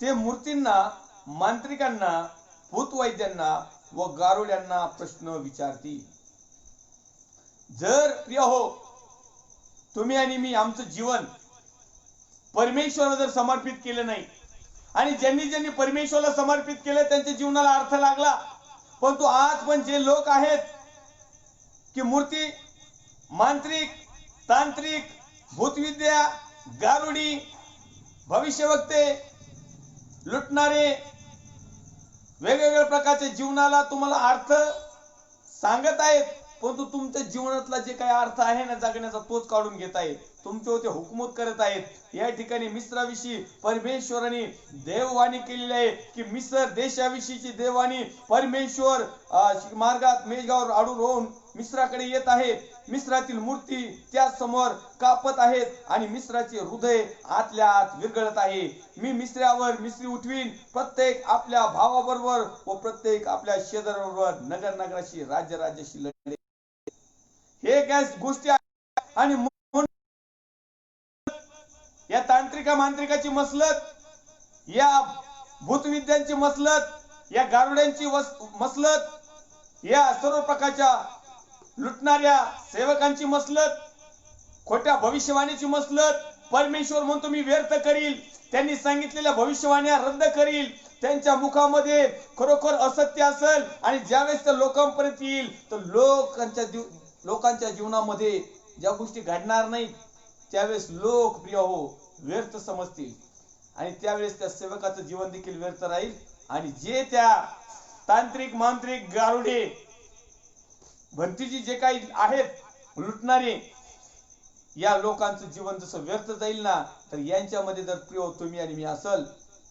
ते मूर्तींना, मांत्रिकांना, भूतवैद्यांना व गारुड्यांना प्रश्न विचारतील. जर प्रिय हो, तुम्ही आणि मी आमचं जीवन परमेश्वराला जर समर्पित केलं नाही, आणि ज्यांनी ज्यांनी परमेश्वराला समर्पित केलं त्यांच्या जीवनाला अर्थ लागला, परंतु आज पण जे लोक आहेत की मूर्ती, मांत्रिक, तांत्रिक, भूतविद्या, गारुडी, भविष्यवक्ते, लुटणारे, वेगवेगळ्या प्रकारच्या जीवनाला तुम्हाला अर्थ सांगत आहेत, परंतु तुमच्या जीवनातला जे काही अर्थ आहे ना जगण्याचा तोच काढून घेत आहेत, तुमचे होते हुकूमत करत आहेत. या ठिकाणी मिस्राविषयी परमेश्वराने देववाणी केलेली आहे की मिस्र देशाविषयीची देववाणी परमेश्वर मार्गात मेघावर आडून होऊन मिस्राकडे येत आहे. मिस्रातील मूर्ती त्या समोर कापत आहेत आणि मिस्राचे हृदय आतल्या आत विरघळत आहे. मी मिस्रावर मिस्री उठवीन, प्रत्येक आपल्या भावाबरोबर व प्रत्येक आपल्या शेजाऱ्याबरोबर नगर नगराशी, राज्य राज्याशी लढले. हे काय गोष्टी आणि या तांत्रिका मांत्रिकाची मसलत, या भूतविद्यांची मसलत, या गारुड्यांची मसलत, या सर्व प्रकारच्या लुटणाऱ्या सेवकांची मसलत, खोट्या भविष्यवाणीची मसलत परमेश्वर म्हणतो मी व्यर्थ करील. त्यांनी सांगितलेल्या भविष्यवाण्या रद्द करील. त्यांच्या मुखामध्ये खरोखर असत्य असेल आणि ज्यावेळेस त्या लोकांपर्यंत येईल तर लोकांच्या जीवनामध्ये ज्या गोष्टी घडणार नाहीत त्यावेळेस लोक प्रिय हो व्यर्थ समजतील आणि त्यावेळेस त्या सेवकाचं जीवन देखील व्यर्थ राहील. आणि जे त्या तांत्रिक, मांत्रिक, गारुडे, भंतीजी जे काही आहेत लुटणारे, या लोकांचं जीवन जसं व्यर्थ जाईल ना, तर यांच्यामध्ये जर प्रिय तुम्ही आणि मी असल,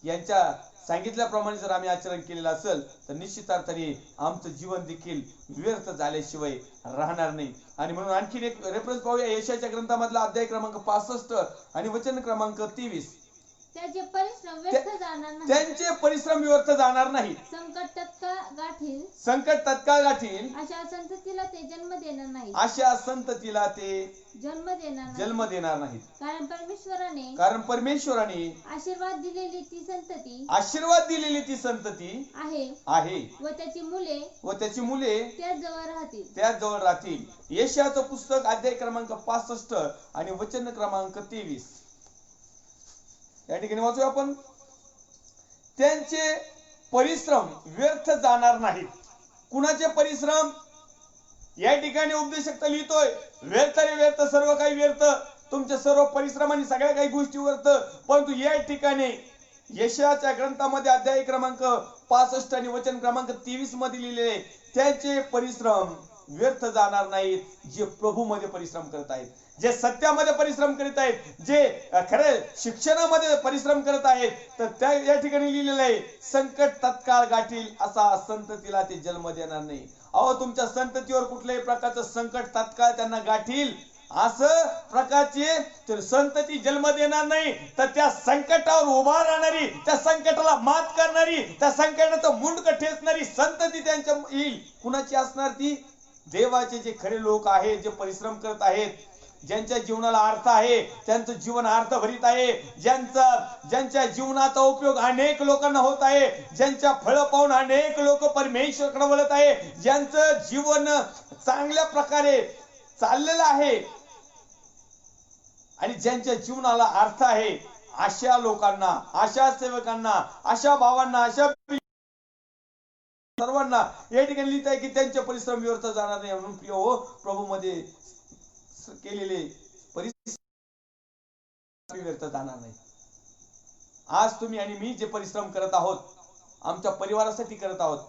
यांच्या सांगितल्याप्रमाणे जर आम्ही आचरण केलेलं असेल तर निश्चित अर्थाने आमचं जीवन देखील व्यर्थ झाल्याशिवाय राहणार नाही. आणि म्हणून आणखीन एक रेफरन्स पाहूया यशाच्या ग्रंथामधला अध्याय क्रमांक 65 आणि वचन क्रमांक 23. त्यांचे परिश्रम व्यर्थ जाणार नाही. त्यांचे परिश्रम व्यर्थ जाणार नाही. संकट तत्काळ गाठील. संकट तत्काळ गाठील. अशा संततीला ते जन्म देणार नाही. अशा संततीला ते जन्म देणार नाहीत. कारण परमेश्वराने आशीर्वाद दिलेली ती संतती आहे व त्याची मुले त्याच जवळ राहतील. यशाचं पुस्तक अध्याय क्रमांक 65 आणि वचन क्रमांक 23. या ठिकाणी वाचूया आपण. त्यांचे परिश्रम व्यर्थ जाणार नाहीत. कुणाचे परिश्रम? या ठिकाणी उपदेशक लिहितोय व्यर्थ रे व्यर्थ, सर्व काही व्यर्थ, तुमचे सर्व परिश्रम आणि सगळ्या काही गोष्टी व्यर्थ. परंतु या ठिकाणी यशाच्या ग्रंथामध्ये अध्याय क्रमांक 65 आणि वचन क्रमांक 23 मध्ये लिहिलेले त्यांचे परिश्रम व्यर्थ जाणार नाहीत. जे प्रभू मध्ये परिश्रम करत आहेत, जे सत्यामध्ये परिश्रम करीत आहेत, जे खरे शिक्षणामध्ये परिश्रम करत आहेत, तर त्या या ठिकाणी लिहिलेलं आहे संकट तत्काळ गाठील असा संततीला ते जन्म देणार नाही. अहो तुमच्या संततीवर कुठल्याही प्रकारचं संकट तत्काळ त्यांना गाठील असं प्रकारचे संतती जन्म देणार नाही, तर त्या संकटावर उभा राहणारी, त्या संकटाला मात करणारी, त्या संकटाचं मुंडक ठेचणारी संतती त्यांच्या येईल. कुणाची असणार ती? देवाचे जे खरे लोक आहेत, जे परिश्रम करत आहेत, ज्यांच्या जीवनाला अर्थ आहे, त्यांचं जीवन अर्थ भरीत आहे, ज्यांच्या जीवनाचा उपयोग अनेक लोकांना होत आहे, ज्यांच्या फळ पाहून अनेक लोक परमेश्वराकडे वळत आहे, ज्यांचं जीवन चांगल्या प्रकारे चाललेलं आहे आणि ज्यांच्या जीवनाला अर्थ आहे, अशा लोकांना, अशा सेवकांना, अशा भावांना, अशा सर्वांना या ठिकाणी लिहित आहे की त्यांचे परिश्रम व्यर्थ जाणार नाही. म्हणून प्रिय हो, प्रभू मध्ये केलेले परिश्रम व्यर्थ जाणार नाही. आज तुम्ही आणि मी जे परिश्रम करत आहोत, आमच्या परिवारासाठी करत आहोत,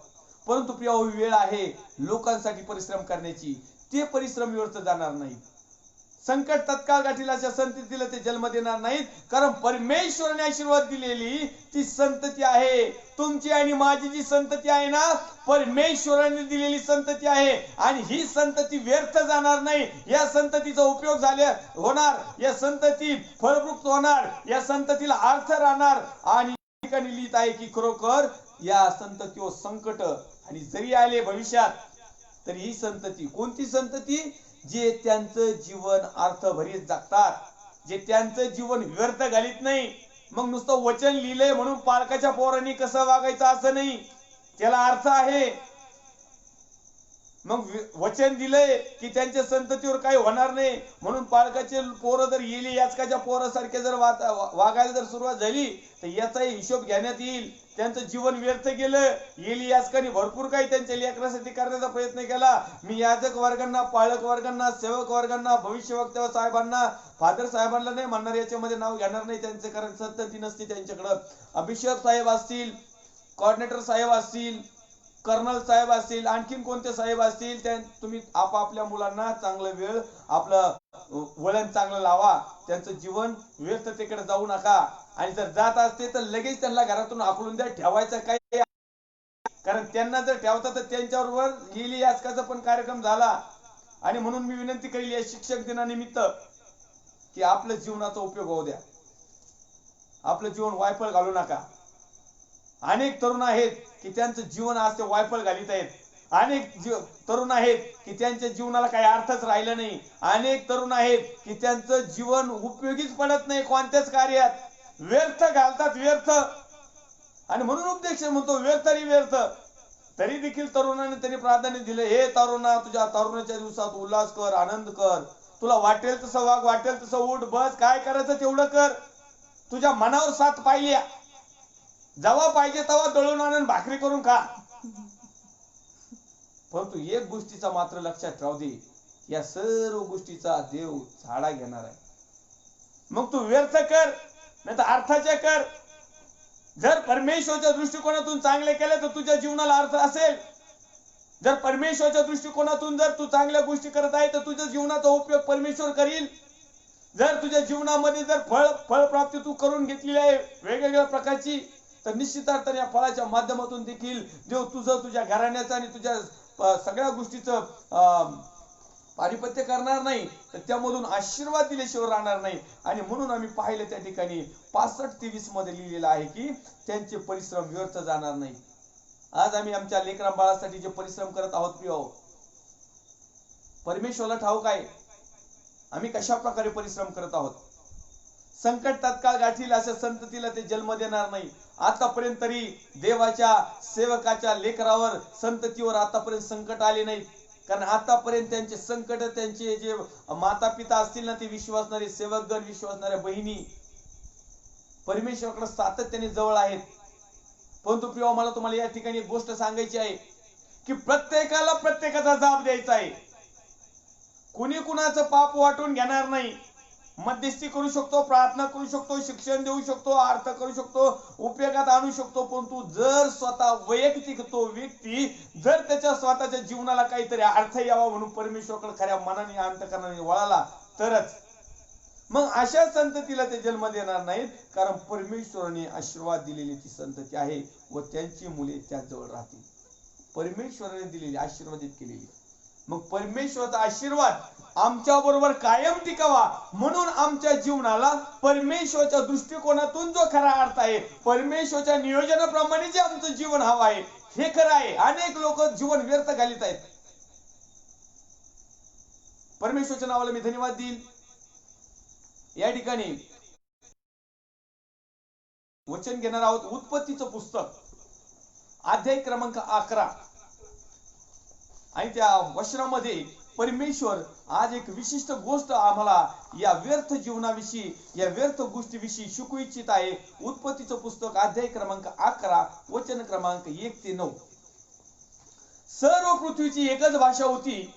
परंतु प्रिय हो वेळ आहे लोकांसाठी परिश्रम करण्याची. ते परिश्रम व्यर्थ जाणार नाही. संकट तत्काळ गाठील अशा संततीला ते जन्म देणार नाहीत, कारण परमेश्वराने आशीर्वाद दिलेली ती संतती आहे. तुमची आणि माझी जी संतती आहे ना, परमेश्वराने दिलेली संतती आहे. आणि ही संतती व्यर्थ जाणार नाही. या संततीचा उपयोग होणार, या संतती फळभुक्त होणार, या संततीला अर्थ राहणार. आणि ठिकाणी लिहित आहे की खरोखर या संततीवर संकट आणि जरी आले भविष्यात, तर ही संतती, कोणती संतती? जे त्यांचं जीवन अर्थभरीत जगतात, जे त्यांचं जीवन व्यर्थ घालीत नाही. मग नुसतं वचन लिहिलंय म्हणून पालकाच्या पोरांनी कसं वागायचं असं नाही, त्याला अर्थ आहे. मग वचन दिलंय की त्यांच्या संततीवर काही होणार नाही म्हणून पालकाचे पोरं जर येली याचकाच्या पोरासारखे जर वागायला जर सुरुवात झाली, तर याचाही हिशोब घेण्यात येईल. त्यांचं जीवन व्यर्थ गेलं. येली याचकाने भरपूर काही त्यांच्या लेकरासाठी करण्याचा प्रयत्न केला. मी याजक वर्गांना, पालक वर्गांना, सेवक वर्गांना, भविष्यवक्त्या साहेबांना, फादर साहेबांना नाही म्हणणार, याच्यामध्ये नाव घेणार नाही त्यांचे, कारण संतती नसते त्यांच्याकडं. अभिषेक साहेब असतील, कोऑर्डिनेटर साहेब असतील, कर्नल साहेब असतील, आणखीन कोणते साहेब असतील, तुम्ही आपापल्या मुलांना चांगलं वेळ, आपलं वळण चांगलं लावा. त्यांचं जीवन व्यर्थतेकडे जाऊ नका. आणि जर जात असते तर लगेच त्यांना घरातून हाकलून द्या, ठेवायचं काही, कारण त्यांना जर ठेवता तर त्यांच्याबरोबर गेली याचकाचा पण कार्यक्रम झाला. आणि म्हणून मी विनंती केली आहे शिक्षक दिनानिमित्त की आपल्या जीवनाचा उपयोग होऊ द्या, आपलं जीवन वायफळ घालू नका. अनेक तरुण आहेत की त्यांचं जीवन आज ते वायफळ घालीत आहेत. अनेक तरुण आहेत की त्यांच्या जीवनाला काही अर्थच राहिला नाही. अनेक तरुण आहेत की त्यांचं जीवन उपयोगीच पडत नाही, कोणत्याच कार्यात व्यर्थ घालतात, व्यर्थ. आणि म्हणून उपदेश म्हणतो व्यर्थ रे व्यर्थ. तरी देखील तरुणाने तरी प्राधान्य दिले, हे तरुणा, तुझ्या तरुणाच्या दिवसात उल्हास कर, आनंद कर, तुला वाटेल तसं वाग, वाटेल तसं उठ बस, काय करायचं तेवढं कर. तुझ्या मनावर साथ पाहिल्या, जेव्हा पाहिजे तेव्हा दळून आणून भाकरी करून खा. परंतु एक गोष्टीचा मात्र लक्षात राहू दे, या सर्व गोष्टीचा देव झाडा घेणार आहे. मग तू व्यर्थ कर नाही तर अर्थाचे कर. जर परमेश्वराच्या दृष्टिकोनातून चांगले केले तर तुझ्या जीवनाला अर्थ असेल. जर परमेश्वराच्या दृष्टिकोनातून जर तू चांगल्या गोष्टी करत आहे तर तुझ्या जीवनाचा उपयोग परमेश्वर करील. जर तुझ्या जीवनामध्ये जर फळप्राप्ती तू करून घेतलेली आहे वेगवेगळ्या प्रकारची, तर निश्चित अर्थाने या फळाच्या माध्यमातून देखील देव तुझ्या घराण्याचं आणि तुझ्या सगळ्या गोष्टीचं पारिपत्य करणार नाही, तर त्यामधून आशीर्वाद दिल्याशिवाय राहणार नाही. आणि म्हणून आम्ही पाहिलं त्या ठिकाणी 65:23 मध्ये लिहिलेलं आहे की त्यांचे परिश्रम व्यर्थ जाणार नाही. आज आम्ही आमच्या लेकरा बाळासाठी जे परिश्रम करत आहोत प्रिय, परमेश्वराला ठाऊक आहे आम्ही कशा प्रकारे परिश्रम करत आहोत. संकट तत्काळ गाठील अशा संततीला ते जन्म देणार नाही. आतापर्यंत तरी देवाच्या सेवकाच्या लेकरावर, संततीवर आतापर्यंत संकट आले नाहीत, कारण आतापर्यंत त्यांचे संकट, त्यांचे जे माता पिता असतील ना, ते विश्वासणारे सेवकगण, विश्वासणाऱ्या बहिणी परमेश्वराकडे सातत्याने जवळ आहेत. परंतु प्रिय, मला तुम्हाला या ठिकाणी एक गोष्ट सांगायची आहे की प्रत्येकाला प्रत्येकाचा जाब द्यायचा आहे. कुणी कुणाचं पाप वाटून घेणार नाही. मध्यस्थी करू शकतो, प्रार्थना करू शकतो, शिक्षण देऊ शकतो, अर्थ करू शकतो, उपयोगात आणू शकतो, परंतु जर स्वतः वैयक्तिक तो व्यक्ती जर त्याच्या स्वतःच्या जीवनाला काहीतरी अर्थ यावा म्हणून परमेश्वराकडे खऱ्या मनाने अंतःकरणाने वळाला तरच. मग अशा संततीला ते जन्म देणार नाहीत, कारण परमेश्वराने आशीर्वाद दिलेली ती संतती आहे व त्यांची मुले त्याजवळ राहतील. परमेश्वराने दिलेली, आशीर्वादित केलेली. मग परमेश्वराचा आशीर्वाद आमच्या बरोबर कायम टिकावा म्हणून आमच्या जीवनाला परमेश्वराच्या दृष्टिकोनातून जो खरा अर्थ आहे, परमेश्वराच्या नियोजनाप्रमाणे जे आमचं जीवन हवं आहे, हे खरं आहे. अनेक लोक जीवन व्यर्थ घालीत आहेत. परमेश्वराच्या नावाला मी धन्यवाद देईन. या ठिकाणी वचन घेणार आहोत उत्पत्तीचं पुस्तक, अध्याय क्रमांक 11. आणि त्या वचनामध्ये परमेश्वर आज एक विशिष्ट गोष्ट आम्हाला या व्यर्थ जीवनाविषयी, या व्यर्थ गोष्टीविषयी शिकवू इच्छित आहे. उत्पत्तीचं पुस्तक, अध्याय क्रमांक 11, वचन क्रमांक 1 ते 9. सर्व पृथ्वीची एकच भाषा होती,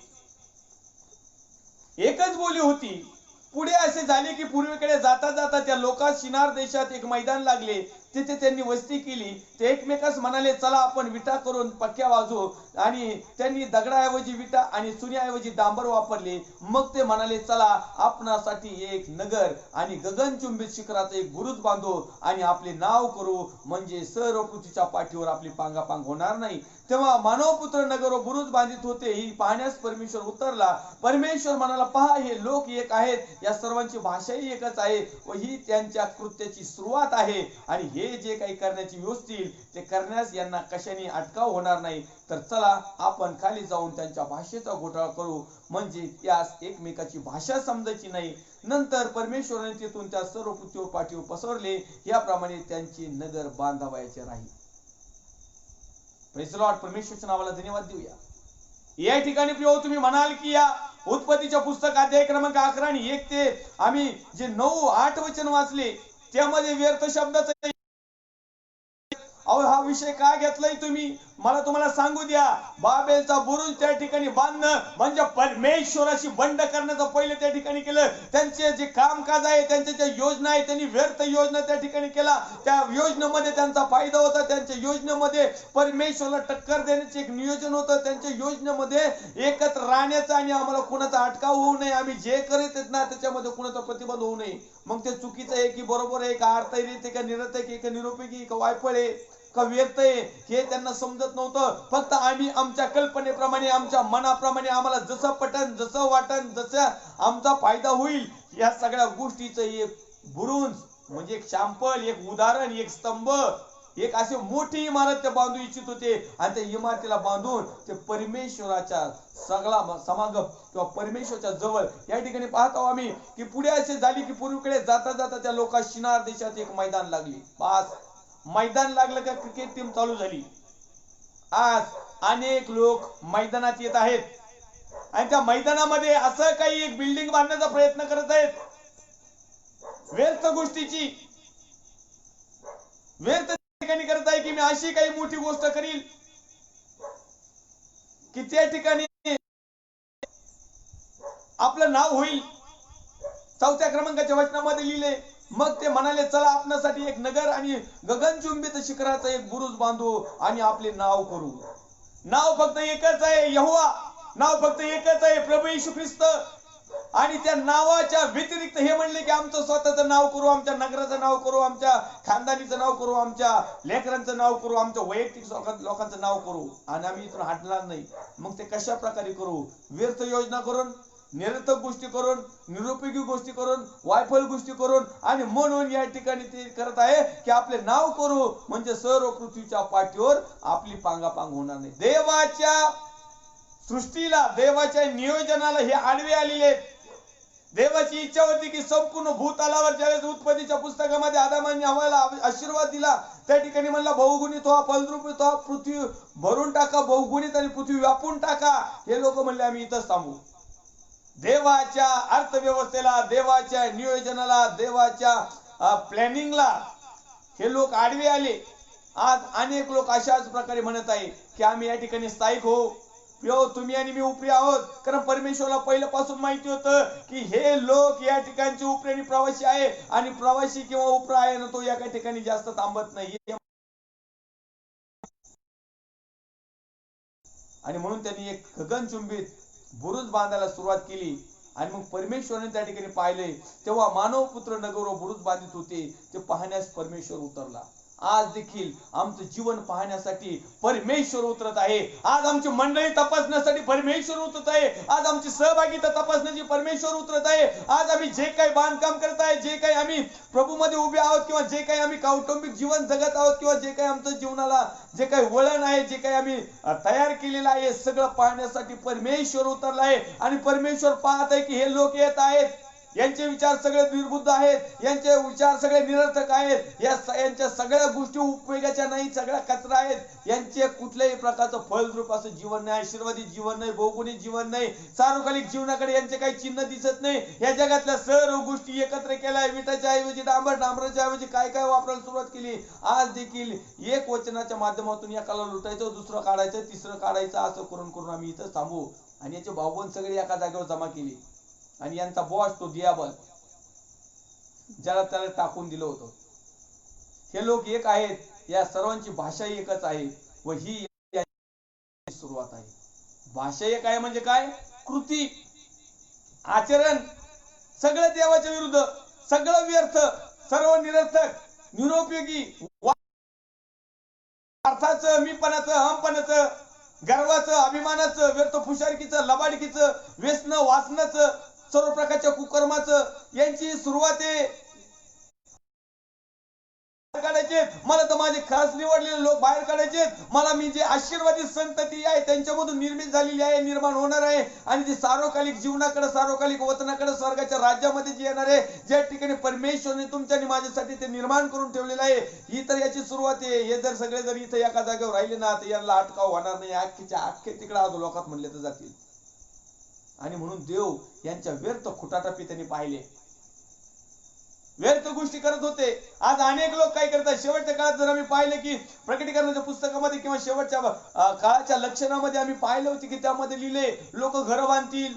एकच बोली होती. पुढे असे झाले की पूर्वेकडे जाता जाता त्या लोकात शिनार देशात एक मैदान लागले. तिथे त्यांनी वस्ती केली. ते एकमेकास म्हणाले चला आपण विटा करून पक्क्या बाजू, आणि त्यांनी दगडाऐवजी विटा आणि चुन्याऐवजी डांबर वापरले. मग ते म्हणाले चला आपणासाठी एक नगर आणि गगनचुंबित शिखराचा एक बुरुज बांधू आणि आपले नाव करू, म्हणजे सर्व पृथ्वीच्या पाठीवर आपली पांगापांग होणार नाही. तेव्हा मानवपुत्र नगर व बुरुज बांधित होते, ही पाहण्यास परमेश्वर उतरला. परमेश्वर म्हणाला पहा हे लोक एक आहेत, या सर्वांची भाषाही एकच आहे व ही त्यांच्या कृत्याची सुरुवात आहे, आणि हे जे काही करण्याची योजतील ते करण्यास यांना कशाने अटकाव होणार नाही. तर चला आपण खाली जाऊन त्यांच्या भाषेचा घोटाळा करू, म्हणजे त्यास एकमेकाची भाषा समजायची नाही. नंतर परमेश्वराने तिथून त्या सर्व पृथ्वीवर पाठीवर पसरले. याप्रमाणे त्यांचे नगर बांधावयाचे राहील. Praise the Lord. परमेश्वराच्या नावाला धन्यवाद देऊया. या ठिकाणी प्रिय तुम्ही म्हणाल की या उत्पत्तीच्या पुस्तक अध्याय क्रमांक 11 आणि 1 ते आम्ही जे 9-8 वचन वाचले त्यामध्ये व्यर्थ शब्दाचा अहो हा विषय काय घेतलाय तुम्ही, मला तुम्हाला सांगू द्या. बाबेलचा बुरुज त्या ठिकाणी बांधणं म्हणजे परमेश्वराशी बंड करण्याचं पहिले त्या ठिकाणी केलं. त्यांचे जे कामकाज आहे, त्यांच्या ज्या योजना आहे, त्यांनी व्यर्थ योजना त्या ठिकाणी केला. त्या योजनेमध्ये त्यांचा फायदा होता, त्यांच्या योजनेमध्ये परमेश्वराला टक्कर देण्याचे एक नियोजन होतं, त्यांच्या योजनेमध्ये एकत्र राहण्याचं आणि आम्हाला कुणाचा अटकाव होऊ नये, आम्ही जे करीत आहेत ना त्याच्यामध्ये कुणाचा प्रतिबंध होऊ नये. मग ते चुकीचं आहे की बरोबर आहे, का अर्थहीन का निरर्थक आहे, का निरुपयोगी का वायफळ आहे का व्यर्थ आहे, हे त्यांना समजत नव्हतं. फक्त आम्ही आमच्या कल्पनेप्रमाणे, आमच्या मनाप्रमाणे, आम्हाला जसं पटन, जसं वाटन, जसं आमचा फायदा होईल, या सगळ्या गोष्टीचं एक बुरुज म्हणजे एक शॅम्पल, एक उदाहरण, एक स्तंभ, एक अशी मोठी इमारत ते बांधू इच्छित होते. आणि त्या इमारतीला बांधून ते परमेश्वराच्या सगळा समागम किंवा परमेश्वराच्या जवळ या ठिकाणी पाहतो आम्ही की पुढे असे झाली की पूर्वीकडे जाता जाता त्या लोकांना शिनार देशात एक मैदान लागली. पास मैदान लागलं का क्रिकेट टीम चालू झाली. आज अनेक लोक मैदानात येत आहेत आणि त्या मैदानामध्ये असं काही एक बिल्डिंग बांधण्याचा प्रयत्न करत आहेत, व्यर्थ गोष्टीची, व्यर्थ ठिकाणी करत आहे की मी अशी काही मोठी गोष्ट करील की त्या ठिकाणी आपलं नाव होईल. 4थ्या क्रमांकाच्या वचनामध्ये लिहिले मग ते म्हणाले चला आपणासाठी एक नगर आणि गगनचुंबित शिखराचा एक बुरुज बांधू आणि आपले नाव करू. नाव फक्त एकच आहे, यहोवा. नाव फक्त एकच आहे, प्रभू येशू ख्रिस्त. आणि त्या नावाच्या व्यतिरिक्त हे म्हणले की आमचं स्वतःचं नाव करू, आमच्या नगराचं नाव करू, आमच्या खानदानीचं नाव करू, आमच्या लेकरांचं नाव करू, आमच्या वैयक्तिक लोकांचं नाव करू, आणि आम्ही इथून हटणार नाही. मग ते कशा प्रकारे करू? व्यर्थ योजना करून, निरर्थक गोष्टी करून, निरुपयोगी गोष्टी करून, वायफळ गोष्टी करून, आणि म्हणून या ठिकाणी ते करत आहे की आपले नाव करू म्हणजे सर्व पृथ्वीच्या पाठीवर आपली पांगापांग होणार नाही. देवाच्या सृष्टीला, देवाच्या नियोजनाला हे आडवे आलेले आहेत. देवाची इच्छा होती की संपूर्ण भूतलावर ज्यावेळेस उत्पत्तीच्या पुस्तकामध्ये आदामांनी हव्वाला आशीर्वाद दिला, त्या ठिकाणी म्हणला बहुगुणित व्हा, फलद्रुपित व्हा, पृथ्वी भरून टाका, बहुगुणित आणि पृथ्वी व्यापून टाका. हे लोक म्हणले आम्ही इथंच थांबू. देवाच्या अर्थव्यवस्थेला, देवाच्या नियोजनाला, देवाच्या प्लॅनिंगला हे लोक आडवे आले. आज अनेक लोक अशाच प्रकारे म्हणत आहे की आम्ही या ठिकाणी स्थायिक हो. तुम्ही आणि मी उपरी आहोत, कारण परमेश्वराला पहिल्यापासून माहिती होतं की हे लोक या ठिकाणचे उपरी आणि प्रवासी आहे, आणि प्रवासी किंवा उपरा आहे ना तो या काही ठिकाणी जास्त थांबत नाही. आणि म्हणून त्यांनी एक गगनचुंबित बुरुज बांधायला सुरुवात केली. आणि मग परमेश्वराने त्या ठिकाणी पाहिले तेव्हा मानव पुत्र नगर व बुरुज बांधित होते, ते पाहण्यास परमेश्वर उतरला. आज देखील आमचं जीवन पाहण्यासाठी परमेश्वर उतरत आहे. आज आमची मंडळी तपासण्यासाठी परमेश्वर उतरत आहे. आज आमची सहभागिता तपासण्याची परमेश्वर उतरत आहे. आज आम्ही जे काही बांधकाम करत आहे, जे काही आम्ही प्रभूमध्ये उभे आहोत, किंवा जे काही आम्ही कौटुंबिक जीवन जगत आहोत, किंवा जे काही आमचं जीवनाला जे काही वळण आहे, जे काही आम्ही तयार केलेलं आहे, सगळं पाहण्यासाठी परमेश्वर उतरला आहे. आणि परमेश्वर पाहत आहे की हे लोक येत आहेत, यांचे विचार सगळे निर्बुद्ध आहेत, यांचे विचार सगळे निरर्थक आहेत, यांच्या सगळ्या गोष्टी उपयोगाच्या नाही, सगळ्या कचरा आहेत, यांचे कुठल्याही प्रकारचं फलद्रूप असं जीवन नाही, आशीर्वादित जीवन नाही, बहुगुणित जीवन नाही, सार्वकालिक जीवनाकडे यांचे काही चिन्ह दिसत नाही. या जगातल्या सर्व गोष्टी एकत्र केल्या, विटाच्या ऐवजी डांबर, डांबराच्या ऐवजी काय काय वापरायला सुरुवात केली. आज देखील एक वचनाच्या माध्यमातून एकाला लुटायचं, दुसरं काढायचं, तिसरं काढायचं, असं करून करून आम्ही इथं थांबू. आणि याचे भाऊबंद सगळे एका जागेवर जमा केली, आणि यांचा बॉस तो दियाबल, ज्याला त्याला टाकून दिलं होतं, हे लोक एक आहेत, या सर्वांची भाषा एकच आहे व ही सुरुवात आहे. भाषा एक आहे म्हणजे काय? कृती, आचरण सगळं देवाच्या विरुद्ध, सगळं व्यर्थ, सर्व निरर्थक, निरुपयोगी, अर्थाचं, मीपणाचं, हमपणाचं, गर्वाचं, अभिमानाचं, व्यर्थ फुशारकीचं, लबाडकीचं, व्यसन, वासनाचं, सर्व प्रकारच्या कुकर्माचं यांची सुरुवात आहे. काढायचे मला तर माझे खास निवडलेले लोक बाहेर काढायचे, मला मी जे आशीर्वादी संतती आहे त्यांच्यामधून निर्मित झालेली आहे, निर्माण होणार आहे आणि जे सार्वकालिक जीवनाकडे, सार्वकालिक वतनाकडे, स्वर्गाच्या राज्यामध्ये जे येणार आहे, ज्या ठिकाणी परमेश्वरने तुमच्या आणि माझ्यासाठी ते निर्माण करून ठेवलेलं आहे, ही तर याची सुरुवात आहे. हे जर सगळे जर इथे एका जागेवर राहिले ना तर यांना अटकाव होणार नाही. अख्खीच्या अख्खे तिकडे आज लोकात म्हणले तर जातील. आणि म्हणून देव यांच्या व्यर्थ खुटाटपी त्यांनी पाहिले, व्यर्थ गोष्टी करत होते. आज अनेक लोक काय करतात, शेवटच्या काळात जर आम्ही पाहिलं की प्रकटीकरणाच्या पुस्तकामध्ये किंवा शेवटच्या काळाच्या लक्षणामध्ये आम्ही पाहिलं होते की त्यामध्ये लिहिले, लोक घर बांधतील,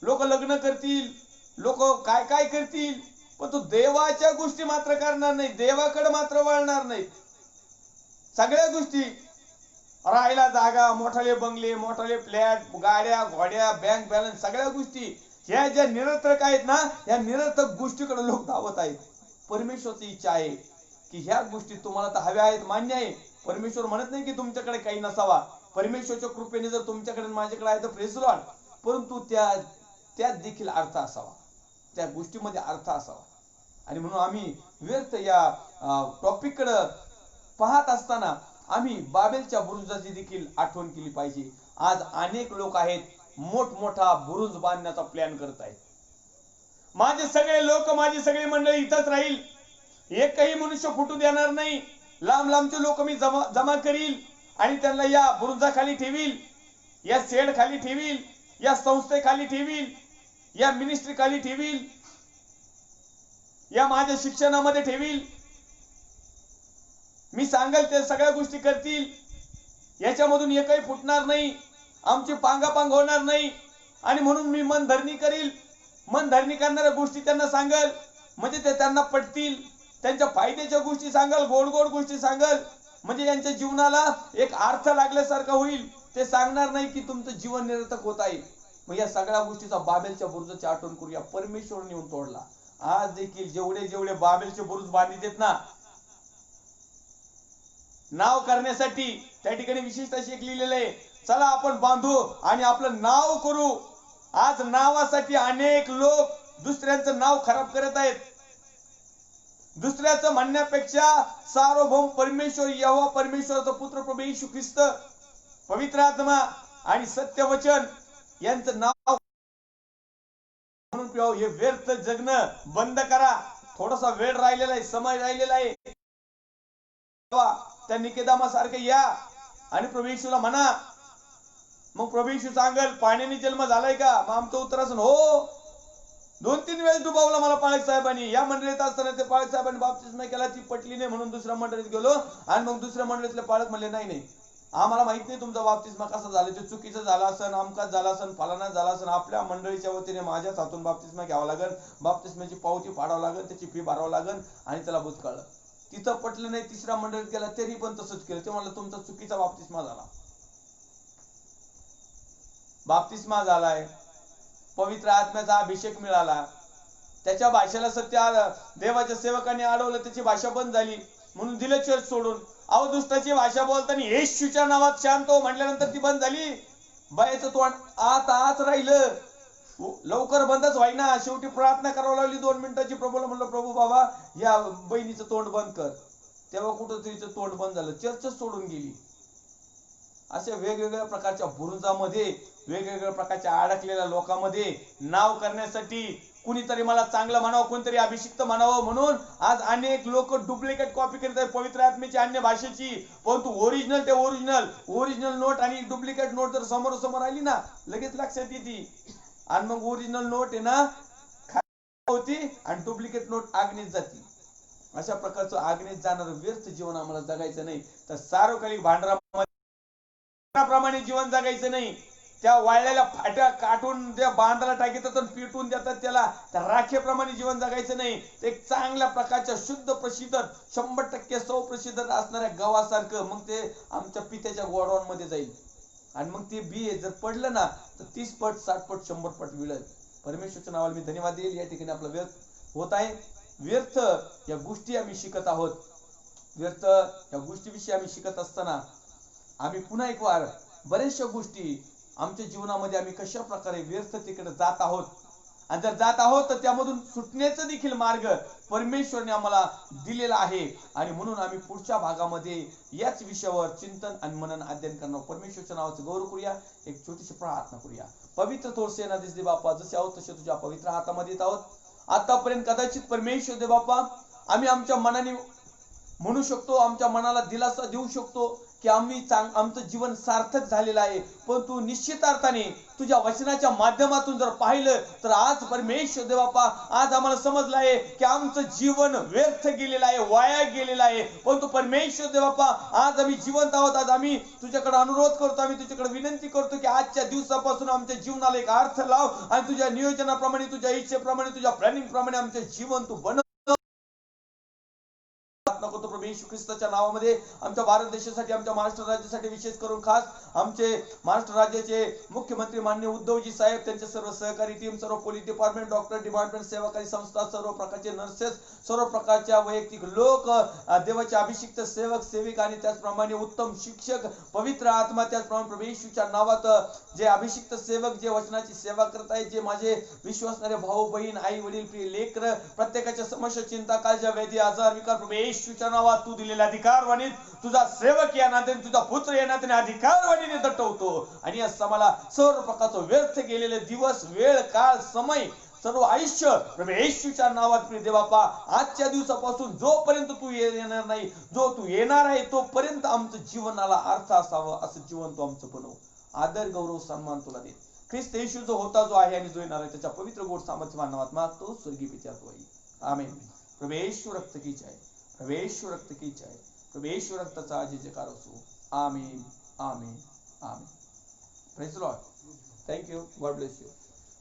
लोक लग्न करतील, लोक काय काय करतील, पण तो देवाच्या गोष्टी मात्र करणार नाही, देवाकडे मात्र वळणार नाही. सगळ्या गोष्टी, राहायला जागा, मोठाले बंगले, मोठाले फ्लॅट, गाड्या घोड्या, बँक बॅलन्स, सगळ्या गोष्टी ह्या ज्या निरर्थक आहेत ना, या निरर्थक गोष्टीकडे लोक धावत आहेत. परमेश्वरची इच्छा आहे की ह्या गोष्टी तुम्हाला तर हव्या आहेत, मान्य आहे. परमेश्वर म्हणत नाही की तुमच्याकडे काही नसावा. परमेश्वरच्या कृपेने जर तुमच्याकडे माझ्याकडे आहे तर प्रेज लॉर्ड, परंतु त्यात देखील अर्थ असावा, त्या गोष्टीमध्ये अर्थ असावा. आणि म्हणून आम्ही व्यर्थ या टॉपिक कडे पाहत असताना आम्ही बाबेलच्या बुरुजाची देखील आठवण केली पाहिजे. आज अनेक लोक आहेत मोठमोठा बुरुज बांधण्याचा प्लॅन करत आहेत. माझे सगळे लोक, माझी सगळी मंडळी इथंच राहील, एकही मनुष्य फुटू देणार नाही. लांब लांबचे लोक मी जमा करील आणि त्यांना या बुरुजाखाली ठेवील, या शेड खाली ठेवील, या संस्थेखाली ठेवील, या मिनिस्ट्री खाली ठेवील, या माझ्या शिक्षणामध्ये ठेवील. मी सांगेल ते सगळ्या गोष्टी करतील, याच्यामधून एकही फुटणार नाही, आमची पांगापांग होणार नाही. आणि म्हणून मी मनधरणी करील, मनधरणी करणाऱ्या गोष्टी त्यांना सांगेल, म्हणजे ते त्यांना पटतील. त्यांच्या फायद्याच्या गोष्टी सांगेल, गोड गोड गोष्टी सांगेल, म्हणजे यांच्या जीवनाला एक अर्थ लागल्यासारखं होईल. ते सांगणार नाही की तुमचं जीवन निरर्थक होत आहे. मग या सगळ्या गोष्टीचा बाबेलच्या बुरुजाची आठवण करूया. परमेश्वराने येऊन तोडला. आज देखील जेवढे जेवढे बाबेलचे बुरुज बांधित ना नाव करण्यासाठी, त्या ठिकाणी विशिष्ट अशी एक लिहिलेलं आहे, चला आपण बांधू आणि आपलं नाव करू. आज नावासाठी अनेक लोक दुसऱ्यांचं नाव खराब करत आहेत. दुसऱ्याचं म्हणण्यापेक्षा सार्वभौम परमेश्वर यहोवा, परमेश्वराचा पुत्र प्रभू येशू ख्रिस्त, पवित्र आत्मा आणि सत्य वचन यांचं नाव म्हणून पिऊ. हे व्यर्थ जगणं बंद करा. थोडासा वेळ राहिलेला आहे, समय राहिलेला आहे. त्या निकेदामासारखे या आणि प्रभू येशूला म्हणा. मग प्रभू येशू सांगेल पाण्याने जन्म झालाय का? मग आमचं उत्तर असं, हो. 2-3 वेळेस डुबावला मला पाळक साहेबांनी. या मंडळीत असताना ते पाळक साहेबांनी बाप्तिस्मा केला, ती पटली नाही म्हणून दुसऱ्या मंडळीत गेलो आणि मग दुसऱ्या मंडळीतले पाळक म्हणले, नाही नाही आम्हाला माहित नाही तुमचा बाप्तिस्मा कसा झाला, ते चुकीचं झाला असन, अमकाच झाला असन, फलाना झाला असन. आपल्या मंडळीच्या वतीने माझ्याच हातून बाप्तिस्मा घ्यावा लागेल, बाप्तिस्माची पावती फाडावं लागेल, त्याची फी भरावं लागेल आणि त्याला भूतकाळ. तिथं पटलं नाही, तिसऱ्या मंडळीत गेला तरी पण तसंच केलं. ते म्हणलं तुमचा चुकीचा बाप्तिस्मा झाला. बाप्तिस्मा झालाय, पवित्र आत्म्याचा अभिषेक मिळाला, त्याच्या भाषेला सत्य देवाच्या सेवकांनी अडवलं, त्याची भाषा बंद झाली म्हणून दिलं चर्च सोडून. अहो दुष्टाची भाषा बोलताना येशूच्या नावात शांत हो म्हटल्यानंतर ती बंद झाली. बायचं तोंड आत राहिलं, लवकर बंदच व्हायना. शेवटी प्रार्थना करावं लागली 2 मिनिटाची. प्रभूला म्हणलं, प्रभू बाबा या बहिणीचं तोंड बंद कर. तेव्हा कुठं तिचं तोंड बंद झालं, चर्चच सोडून गेली. अशा वेगवेगळ्या प्रकारच्या बुरुजामध्ये, वेगवेगळ्या प्रकारच्या अडकलेल्या लोकांमध्ये नाव करण्यासाठी कुणीतरी मला चांगलं म्हणावं, कोणतरी अभिषिक्त म्हणावं म्हणून आज अनेक लोक डुप्लिकेट कॉपी करत आहेत पवित्र आत्म्याची, अन्य भाषेची. परंतु ओरिजिनल ते ओरिजिनल नोट आणि डुप्लिकेट नोट जर समोर आली ना लगेच लक्षात येते. आणि मग ओरिजिनल नोट आहे ना होती आणि डुप्लिकेट नोट आग्नेत जाती. अशा प्रकारचं आग्नेत जाणारं व्यर्थ जीवन आम्हाला जगायचं नाही. तर सार्वकालिक भांडराप्रमाणे जीवन जगायचं नाही. त्या वाळलेल्या फाट्या काटून त्या बांधाला टाकीतात आणि पिटून देतात त्याला. त्या राखेप्रमाणे जीवन जगायचं नाही. ते एक चांगल्या प्रकारच्या शुद्ध प्रसिद्ध 100% सौप्रसिद्ध असणाऱ्या गव्हासारखं मग ते आमच्या पित्याच्या गोडाऊनमध्ये जाईल. आणि मग ते बी जर पडलं ना तर 30 पट 60 पट 100 पट मिळेल. परमेश्वरच्या नावाला मी धन्यवाद देईल. या ठिकाणी आपला व्यर्थ होत आहे. व्यर्थ या गोष्टी आम्ही शिकत आहोत. व्यर्थ या गोष्टीविषयी आम्ही शिकत असताना आम्ही पुन्हा एक वार बऱ्याचशा गोष्टी आमच्या जीवनामध्ये आम्ही कशा प्रकारे व्यर्थ तिकडे जात आहोत आणि जर जात आहोत तर त्यामधून सुटण्याचा देखील मार्ग परमेश्वरने आम्हाला दिलेला आहे. आणि म्हणून आम्ही पुढच्या भागामध्ये याच विषयावर चिंतन आणि मनन अध्ययन करणार. परमेश्वरच्या नावाचं गौरव करूया. एक छोटीशी प्रार्थना करूया. पवित्र थोर सेनाधीश दे बाप्पा, जसे आहोत तसे तुझ्या पवित्र हातामध्ये येत आहोत. आतापर्यंत कदाचित परमेश्वर दे बाप्पा आम्ही आमच्या मनाने म्हणू शकतो, आमच्या मनाला दिलासा देऊ शकतो की आमचं जीवन सार्थक झालेलं आहे. पण तू निश्चितार्थाने तुझ्या वचनाच्या माध्यमातून जर पाहिलं तर आज परमेश्वर दे बाप्पा आज आम्हाला समजलं आहे की आमचं जीवन व्यर्थ गेलेलं आहे, वाया गेलेलं आहे. पण तू परमेश्वर दे बाप्पा आज आम्ही जिवंत आहोत. आज आम्ही तुझ्याकडे अनुरोध करतो, आम्ही तुझ्याकडे विनंती करतो की आजच्या दिवसापासून आमच्या जीवनाला एक अर्थ लाव आणि तुझ्या नियोजनाप्रमाणे, तुझ्या इच्छेप्रमाणे, तुझ्या प्लॅनिंग प्रमाणे आमचे जीवन तू बनव. प्रभू येशू ख्रिस्ताच्या नावामध्ये आमच्या भारत देशासाठी, आमच्या महाराष्ट्र राज्यासाठी, विशेष करून खास आमचे महाराष्ट्र राज्याचे मुख्यमंत्री माननीय उद्धवजी साहेब, त्यांचे सर्व सहकारी टीम, सर्व पोलीस डिपार्टमेंट, डॉक्टर डिपार्टमेंट, सेवाकारी संस्था, सर्व प्रकारचे नर्सेस, सर्व प्रकारच्या वैयक्तिक लोक, देवाचे अभिषिक्त सेवक सेविका आणि त्याचप्रमाणे उत्तम शिक्षक, पवित्र आत्मा, त्याचप्रमाणे प्रभू येशूच्या नावात जे अभिषिक्त सेवक जे वचनाची सेवा करत आहेत, जे माझे विश्वासणारे भाऊ बहीण, आई वडील, प्रिय लेकर, प्रत्येकाच्या समस्या, चिंता, काळजा, व्याधी, आजार, विकार प्रभू येशूच्या नावात तू दिलेल्या अधिकारवाणीत तुझा सेवक या नात्याने, तुझा पुत्र या नात्याने अधिकारवाणीने दटवतो. आणि या समाला सर्व प्रकारचं व्यर्थ गेलेले दिवस, वेळ, काळ, समय, सर्व आयुष्य प्रभू येशूच्या नावात प्रिय देवापा आजच्या दिवसापासून जोपर्यंत तू येणार नाही, जो तू येणार आहे तोपर्यंत आमचं जीवनाला अर्थ असावं असं जीवन तू आमचं बनव. आदर, गौरव, सन्मान तुला दे. ख्रिस्त येशू जो होता, जो आहे आणि जो येणार आहे त्याच्या पवित्र गोड सामर्थ्यवान नावात मागतो, स्वर्गीय पित्यात होई. आमेन. प्रभू येशू रक्त की जय, प्रभू येशू रक्त की जय, प्रभू येशू रक्ताचा जयकार असो. Amen, amen, amen. Praise the lord. Thank you. God bless you.